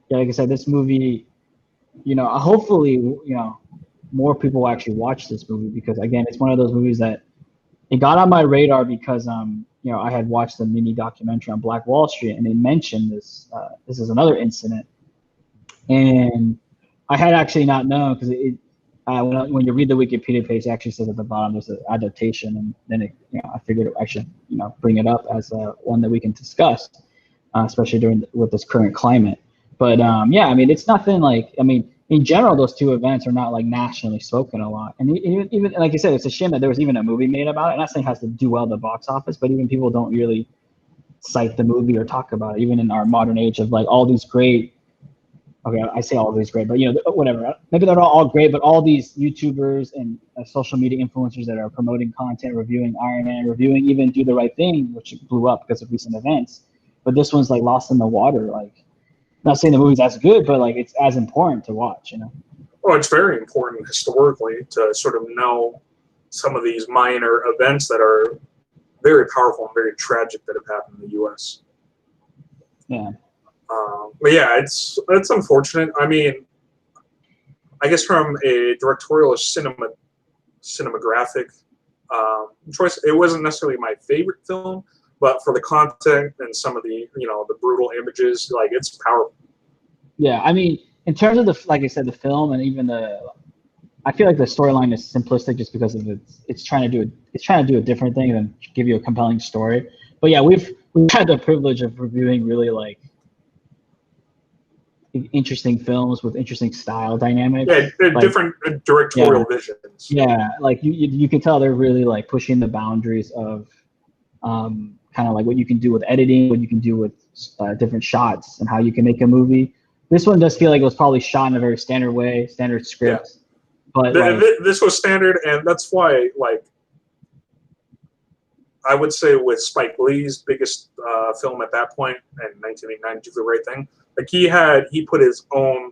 yeah, like I said, this movie, hopefully, more people will actually watch this movie, because again, it's one of those movies that it got on my radar because I had watched the mini documentary on Black Wall Street, and they mentioned this. This is another incident, and I had actually not known, because when you read the Wikipedia page, it actually says at the bottom there's an adaptation, and then I figured I should bring it up as one that we can discuss, especially with this current climate. But yeah, I mean, it's nothing like, in general, those two events are not like nationally spoken a lot. And even like you said, it's a shame that there was even a movie made about it. And that thing has to do well at the box office, but even people don't really cite the movie or talk about it, even in our modern age of like all these great, okay, I say all these great, but whatever. Maybe they're not all great, but all these YouTubers and social media influencers that are promoting content, reviewing Iron Man, reviewing even Do the Right Thing, which blew up because of recent events. But this one's like lost in the water, like. Not saying the movie's as good, but like it's as important to watch, Well, it's very important historically to sort of know some of these minor events that are very powerful and very tragic that have happened in the U.S. Yeah. But yeah, it's unfortunate. I mean, I guess from a directorial cinematographic choice, it wasn't necessarily my favorite film. But for the content and some of the, the brutal images, like it's powerful. Yeah, I mean, in terms of like I said, the film and even I feel like the storyline is simplistic just because of it's trying to do a different thing than give you a compelling story. But yeah, we've had the privilege of reviewing really like interesting films with interesting style dynamics. Yeah, different directorial visions. Yeah, like you can tell they're really like pushing the boundaries of kind of like what you can do with editing, what you can do with different shots, and how you can make a movie. This one does feel like it was probably shot in a very standard way, standard script. Yeah. But this was standard, and that's why, like, I would say with Spike Lee's biggest film at that point in 1989, Do the Right Thing, like he put his own.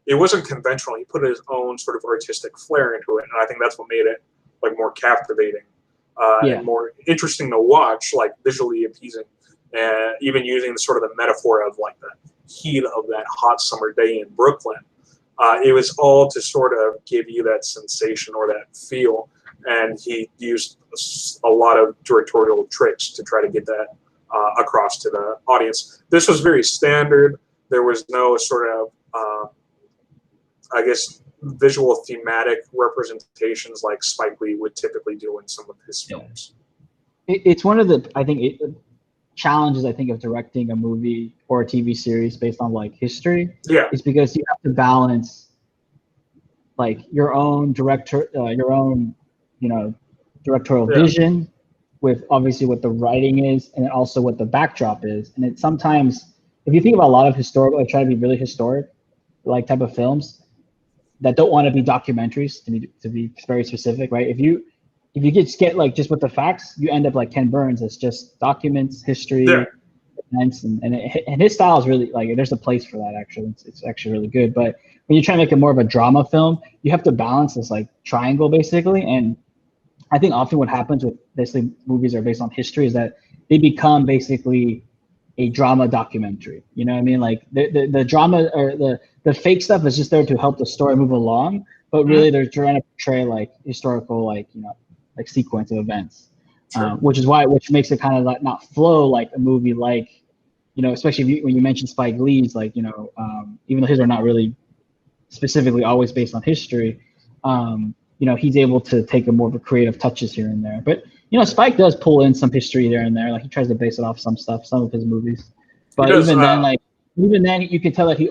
It wasn't conventional. He put his own sort of artistic flair into it, and I think that's what made it like more captivating. And more interesting to watch, like visually appeasing, and even using the sort of the metaphor of like the heat of that hot summer day in Brooklyn. It was all to sort of give you that sensation or that feel, and he used a lot of directorial tricks to try to get that across to the audience. This was very standard. There was no sort of, I guess, visual thematic representations like Spike Lee would typically do in some of his films. It's one of the, I think, challenges, I think, of directing a movie or a TV series based on like history. Yeah. Is because you have to balance like your own directorial vision with obviously what the writing is, and also what the backdrop is. And it sometimes, if you think about a lot of historical, I try to be really historic, like type of films that don't want to be documentaries, to be very specific, right? If you get like just with the facts, you end up like Ken Burns. It's just documents, history, events, and his style is really like there's a place for that. Actually, it's actually really good. But when you try to make it more of a drama film, you have to balance this like triangle basically. And I think often what happens with basically movies that are based on history is that they become basically a drama documentary. You know what I mean? Like the drama or the fake stuff is just there to help the story move along, but really they're trying to portray like historical, like, you know, like sequence of events, Sure. which makes it kind of like not flow like a movie, like, you know, especially if when you mention Spike Lee's, like, you know, even though his are not really specifically always based on history, you know, he's able to take a more of a creative touches here and there. But, you know, Spike does pull in some history there and there. Like he tries to base it off some stuff, some of his movies. But even then, you can tell that he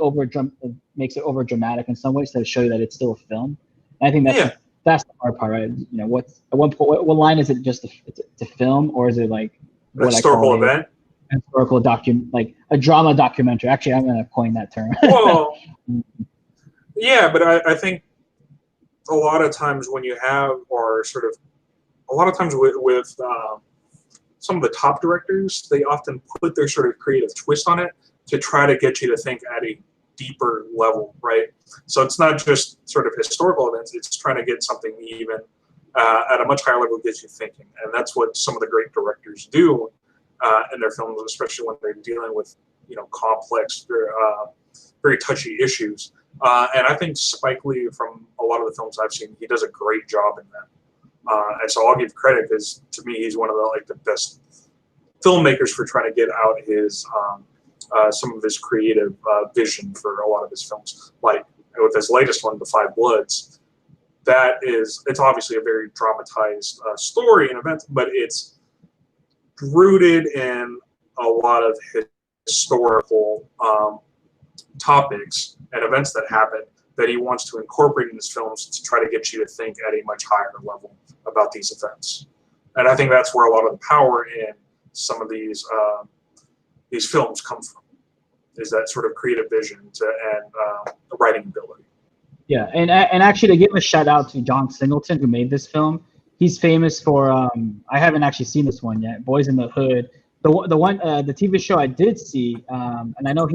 makes it over dramatic in some ways to show you that it's still a film. And I think that's the hard part, right? You know, what line is it? Just it's a film, or is it like what historical event? Historical like a drama documentary. Actually, I'm going to coin that term. Well, yeah, but I think a lot of times when you have, or sort of, a lot of times with some of the top directors, they often put their sort of creative twist on it to try to get you to think at a deeper level, right? So it's not just sort of historical events, it's trying to get something even at a much higher level, gets you thinking. And that's what some of the great directors do in their films, especially when they're dealing with, you know, complex, very touchy issues. And I think Spike Lee, from a lot of the films I've seen, he does a great job in that. And so I'll give credit, because to me, he's one of the best filmmakers for trying to get out his some of his creative vision for a lot of his films. Like with his latest one, The Five Bloods, it's obviously a very dramatized story and event, but it's rooted in a lot of historical topics and events that happen that he wants to incorporate in his films to try to get you to think at a much higher level about these events. And I think that's where a lot of the power in some of these films come from, is that sort of creative vision and writing ability. Yeah, and actually to give a shout out to John Singleton, who made this film. He's famous for I haven't actually seen this one yet, Boys in the Hood. The TV show I did see, and I know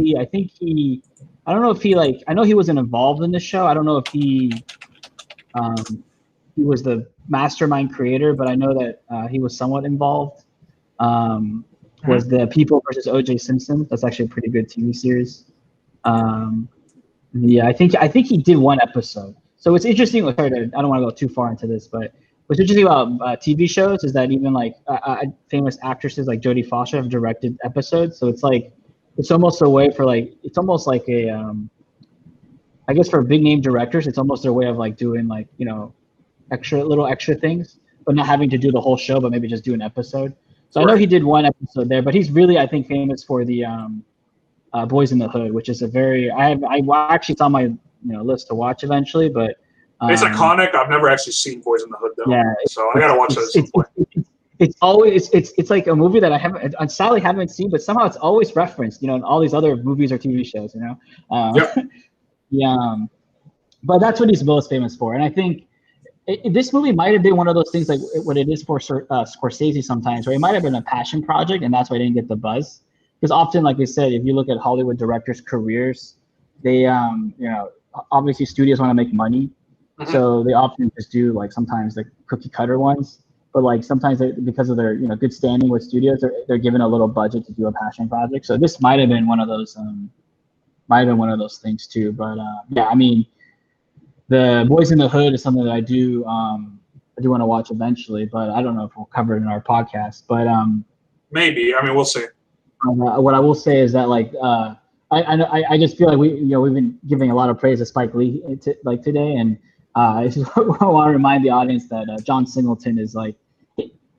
I don't know if I know he wasn't involved in the show. I don't know if he was the mastermind creator, but I know that he was somewhat involved. Was the People versus O.J. Simpson? That's actually a pretty good TV series. Yeah, I think he did one episode. So it's interesting. Sorry, I don't want to go too far into this, but what's interesting about TV shows is that even like famous actresses like Jodie Foster have directed episodes. So it's like it's almost a way for it's almost like a I guess for big name directors, it's almost their way of like doing like, you know, extra things, but not having to do the whole show, but maybe just do an episode. So I know he did one episode there, but he's really, I think, famous for the Boys in the Hood, which is a very I actually it's on my list to watch eventually, but it's iconic. I've never actually seen Boys in the Hood though, yeah, so I gotta watch it at some point. It's always it's like a movie that I sadly haven't seen, but somehow it's always referenced, in all these other movies or TV shows, Yep. Yeah, but that's what he's most famous for, and I think this movie might have been one of those things like what it is for Scorsese sometimes, where it might have been a passion project, and that's why I didn't get the buzz. Because often, like I said, if you look at Hollywood directors' careers, they obviously studios want to make money, so they often just do like sometimes the cookie cutter ones. But like sometimes because of their good standing with studios, they're given a little budget to do a passion project. So this might have been one of those things too. But yeah, I mean, the Boys in the Hood is something that I do want to watch eventually. But I don't know if we'll cover it in our podcast. But maybe. I mean, we'll see. What I will say is that like I just feel like we've been giving a lot of praise to Spike Lee today, and I just want to remind the audience that John Singleton is like,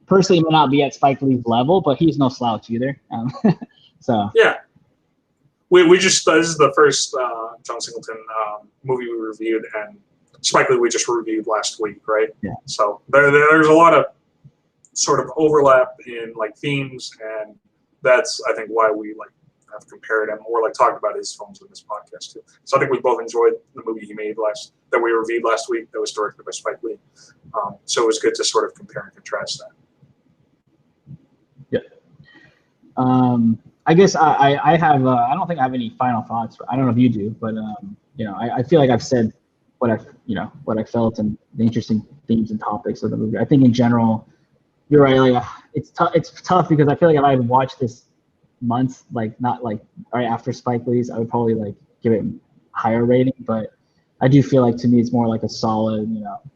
personally may not be at Spike Lee's level, but he's no slouch either. So yeah, we just this is the first John Singleton movie we reviewed, and Spike Lee we just reviewed last week, right? Yeah. So there's a lot of sort of overlap in like themes, and that's I think why we like have compared him or like talked about his films in this podcast too. So I think we both enjoyed the movie he made that we reviewed last week that was directed by Spike Lee. So it was good to sort of compare and contrast that. Yeah. I guess I have I don't think I have any final thoughts. I don't know if you do, but I feel like I've said what I felt and the interesting themes and topics of the movie. I think in general, you're right. Like it's tough. It's tough because I feel like if I had watched this months, like not like right after Spike Lee's, I would probably like give it a higher rating. But I do feel like to me it's more like a solid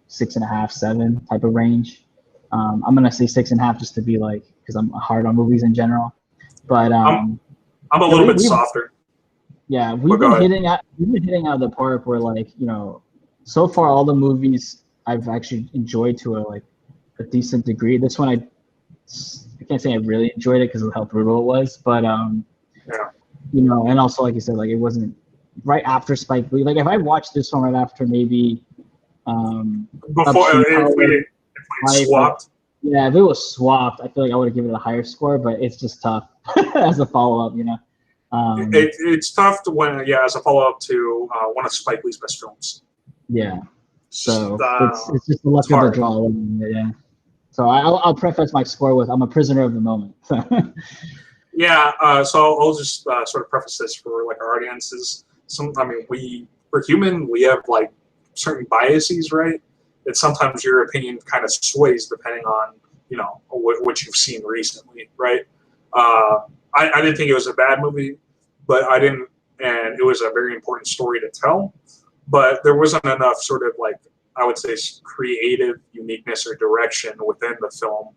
6.5, 7 type of range. I'm gonna say 6.5 just to be like because I'm hard on movies in general. But I'm a little bit softer. yeah, we've been hitting out of the park where like so far all the movies I've actually enjoyed to a decent degree. This one I can't say I really enjoyed it because of how brutal it was, but Yeah. And also like you said, like it wasn't right after Spike Lee. Like if I watched this one right after maybe Before if we swapped. Yeah, if it was swapped, I feel like I would have given it a higher score, but it's just tough as a follow up, It's tough to as a follow up to one of Spike Lee's best films. Yeah. So it's just the luck of the draw. Yeah. So I'll preface my score with I'm a prisoner of the moment. Yeah. So I'll just sort of preface this for like our audiences. We're human. We have like certain biases, right? And sometimes your opinion kind of sways depending on what you've seen recently, right? I didn't think it was a bad movie, but I didn't, and it was a very important story to tell. But there wasn't enough sort of like I would say creative uniqueness or direction within the film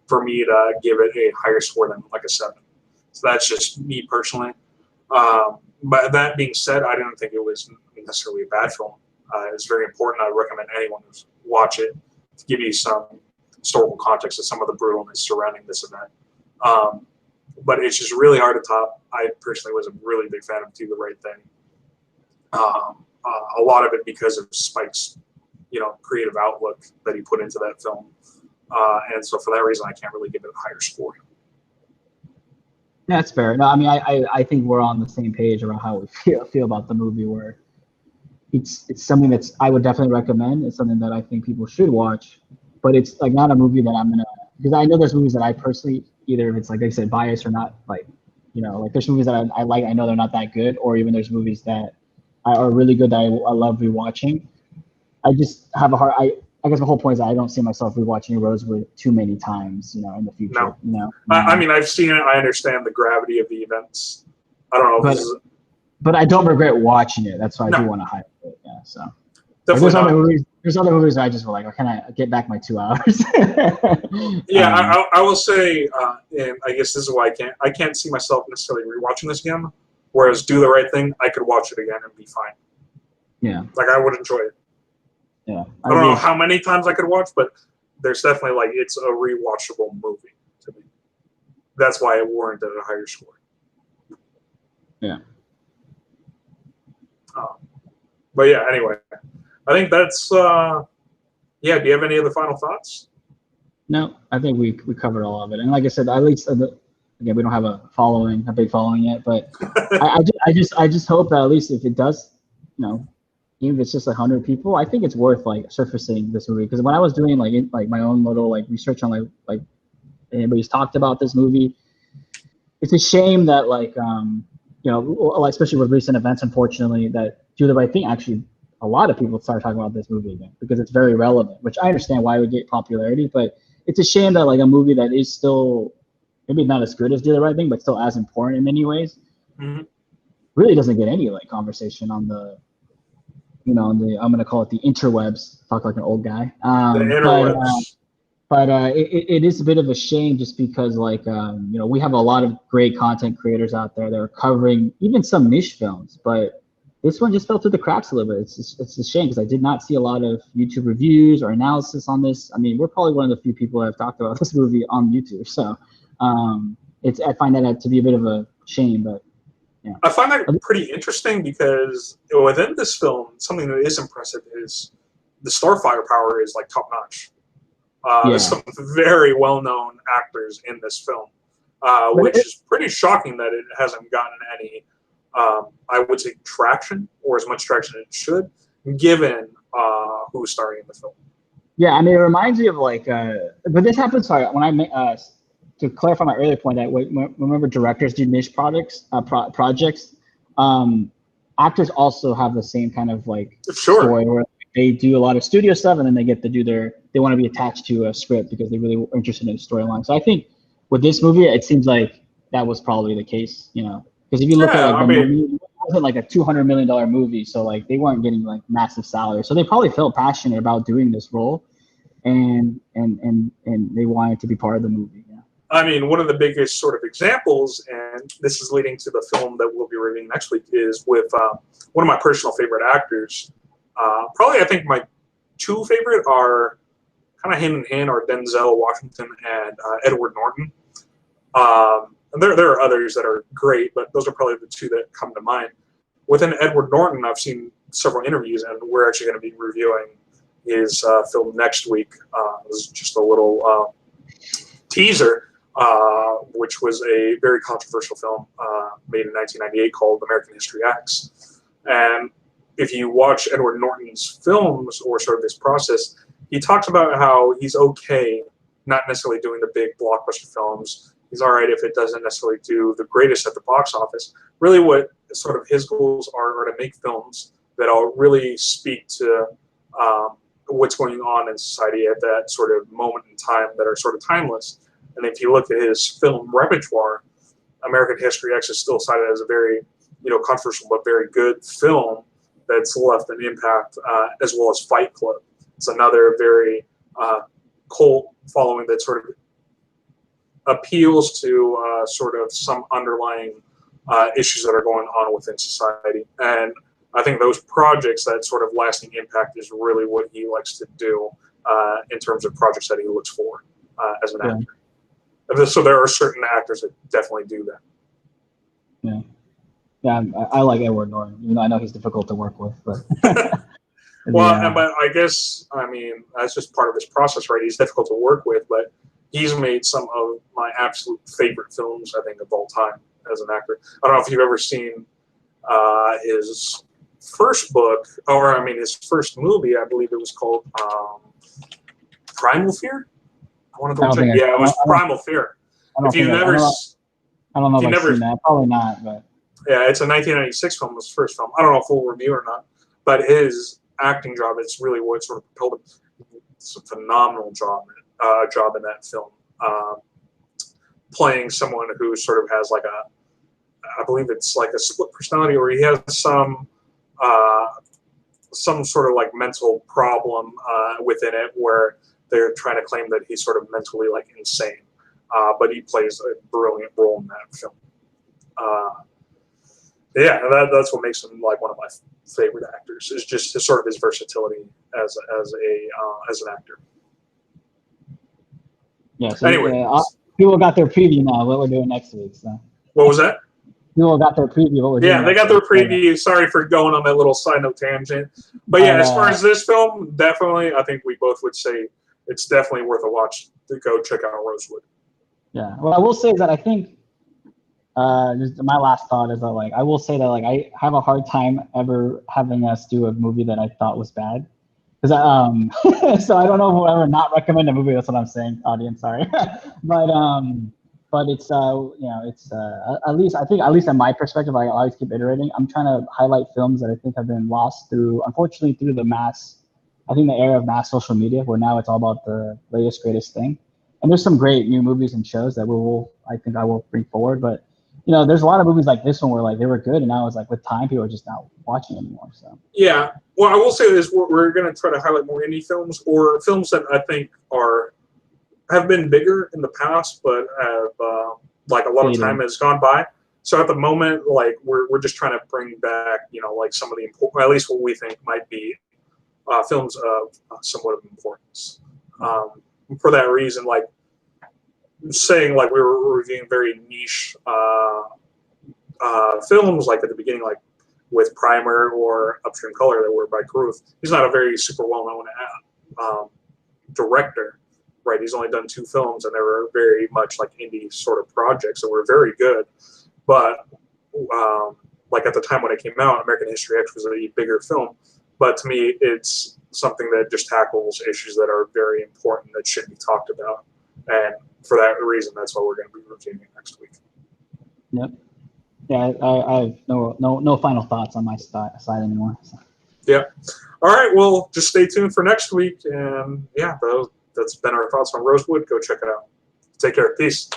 for me to give it a higher score than like a 7. So that's just me personally. But that being said, I didn't think it was necessarily a bad film. It's very important. I recommend anyone who watch it to give you some historical context of some of the brutalness surrounding this event. But it's just really hard to top. I personally was a really big fan of Do the Right Thing. A lot of it because of Spike's, creative outlook that he put into that film. And so for that reason, I can't really give it a higher score. That's fair. No, I mean, I think we're on the same page around how we feel about the movie. Where it's something that's I would definitely recommend. It's something that I think people should watch, but it's like not a movie that I'm gonna because I know there's movies that I personally either if it's like I said biased or not like like there's movies that I like I know they're not that good or even there's movies that are really good that I love rewatching. I just have a hard I guess the whole point is I don't see myself rewatching Rosewood too many times, in the future. No. I mean, I've seen it. I understand the gravity of the events. I don't know. But I don't regret watching it. That's why I do want to highlight it. Yeah. So definitely there's other movies that I just were like, can I get back my 2 hours? Yeah, I will say, and I guess this is why I can't see myself necessarily rewatching this again. Whereas Do the Right Thing, I could watch it again and be fine. Yeah. Like I would enjoy it. Yeah. I don't know how many times I could watch, but there's definitely like it's a rewatchable movie to me. That's why it warranted a higher score. Yeah. But yeah, anyway, I think that's do you have any other final thoughts? No, I think we covered all of it. And like I said, at least again, we don't have a big following yet, but I just hope that at least if it does, even if it's just 100 people, I think it's worth like surfacing this movie. Because when I was doing like my own little like research on like anybody's talked about this movie, it's a shame that especially with recent events, unfortunately, that Do the Right Thing actually a lot of people started talking about this movie again because it's very relevant. Which I understand why it would get popularity, but it's a shame that like a movie that is still maybe not as good as Do the Right Thing, but still as important in many ways, really doesn't get any like conversation on the. I'm going to call it the interwebs. Talk like an old guy. The interwebs. But it is a bit of a shame just because we have a lot of great content creators out there that are covering even some niche films, but this one just fell through the cracks a little bit. It's a shame because I did not see a lot of YouTube reviews or analysis on this. I mean, we're probably one of the few people that have talked about this movie on YouTube. So I find that to be a bit of a shame, but. Yeah. I find that pretty interesting because within this film, something that is impressive is the star firepower is like top notch. There's some very well-known actors in this film, which is pretty shocking that it hasn't gotten any, I would say, traction or as much traction as it should, given who's starring in the film. Yeah, I mean, it reminds me of but this happened. Sorry, when I to clarify my earlier point, that remember directors do niche projects. Actors also have the same kind of like story where they do a lot of studio stuff and then they get to do they want to be attached to a script because they really were interested in the storyline. So I think with this movie, it seems like that was probably the case, because if you look at like the movie, it wasn't like a $200 million movie, so like they weren't getting like massive salary, so they probably felt passionate about doing this role, and they wanted to be part of the movie. Yeah. I mean, one of the biggest sort of examples, and this is leading to the film that we'll be reviewing next week, is with one of my personal favorite actors. Probably, I think my two favorite are kind of hand in hand are Denzel Washington and Edward Norton. And there are others that are great, but those are probably the two that come to mind. Within Edward Norton, I've seen several interviews, and we're actually going to be reviewing his film next week. This is just a little teaser, which was a very controversial film made in 1998 called American History X. And if you watch Edward Norton's films or sort of this process, he talks about how he's okay not necessarily doing the big blockbuster films. He's all right if it doesn't necessarily do the greatest at the box office. Really what sort of his goals are to make films that'll really speak to what's going on in society at that sort of moment in time that are sort of timeless. And if you look at his film repertoire, American History X is still cited as a very, controversial but very good film that's left an impact, as well as Fight Club. It's another very cult following that sort of appeals to sort of some underlying issues that are going on within society. And I think those projects, that sort of lasting impact, is really what he likes to do in terms of projects that he looks for as an actor. So there are certain actors that definitely do that. Yeah. Yeah, I like Edward Norton, even though I know he's difficult to work with. But well, but I guess, that's just part of this process, right? He's difficult to work with, but he's made some of my absolute favorite films, I think, of all time as an actor. I don't know if you've ever seen his first book, his first movie. I believe it was called Primal Fear. I want to double check. Yeah, it was Primal Fear. If you've never, I don't know if I've seen that. Probably not, but. Yeah, it's a 1996 film, his first film. I don't know if we'll review or not, but his acting job, it's really what sort of propelled him. It's a phenomenal job in that film. Playing someone who sort of has like I believe it's like a split personality, or he has some sort of like mental problem within it where they're trying to claim that he's sort of mentally like insane. But he plays a brilliant role in that film. Yeah, that's what makes him like one of my favorite actors. Is just sort of his versatility as an actor. Yeah. So anyway, people got their preview now. What we're doing next week. So. What was that? People got their preview. What we're doing. Yeah, they got their preview. Sorry for going on that little side note tangent. But yeah, as far as this film, definitely, I think we both would say it's definitely worth a watch to go check out Rosewood. Yeah. What I will say is that I think. Just my last thought is that I will say that I have a hard time ever having us do a movie that I thought was bad, because so I don't know if we'll ever not recommend a movie. That's what I'm saying, audience. Sorry, but it's it's at least in my perspective, I always keep iterating. I'm trying to highlight films that I think have been lost unfortunately through the era of mass social media, where now it's all about the latest greatest thing. And there's some great new movies and shows that I will bring forward, but. There's a lot of movies like this one where they were good, and now it's with time people are just not watching anymore. So yeah, well, I will say this: we're going to try to highlight more indie films or films that I think have been bigger in the past, but have a lot of time has gone by. So at the moment, we're just trying to bring back some of the important, at least what we think might be films of somewhat of importance. For that reason, saying we were reviewing very niche films at the beginning, with Primer or Upstream Color that were by Carruth. He's not a very super well-known director, right? He's only done 2 films, and they were very much indie sort of projects that were very good. But at the time when it came out, American History X was a bigger film. But to me, it's something that just tackles issues that are very important that should be talked about. And for that reason, that's what we're going to be reviewing next week. Yep. Yeah, I have no final thoughts on my side anymore. So. Yeah. All right. Well, just stay tuned for next week. And yeah, that's been our thoughts on Rosewood. Go check it out. Take care. Peace.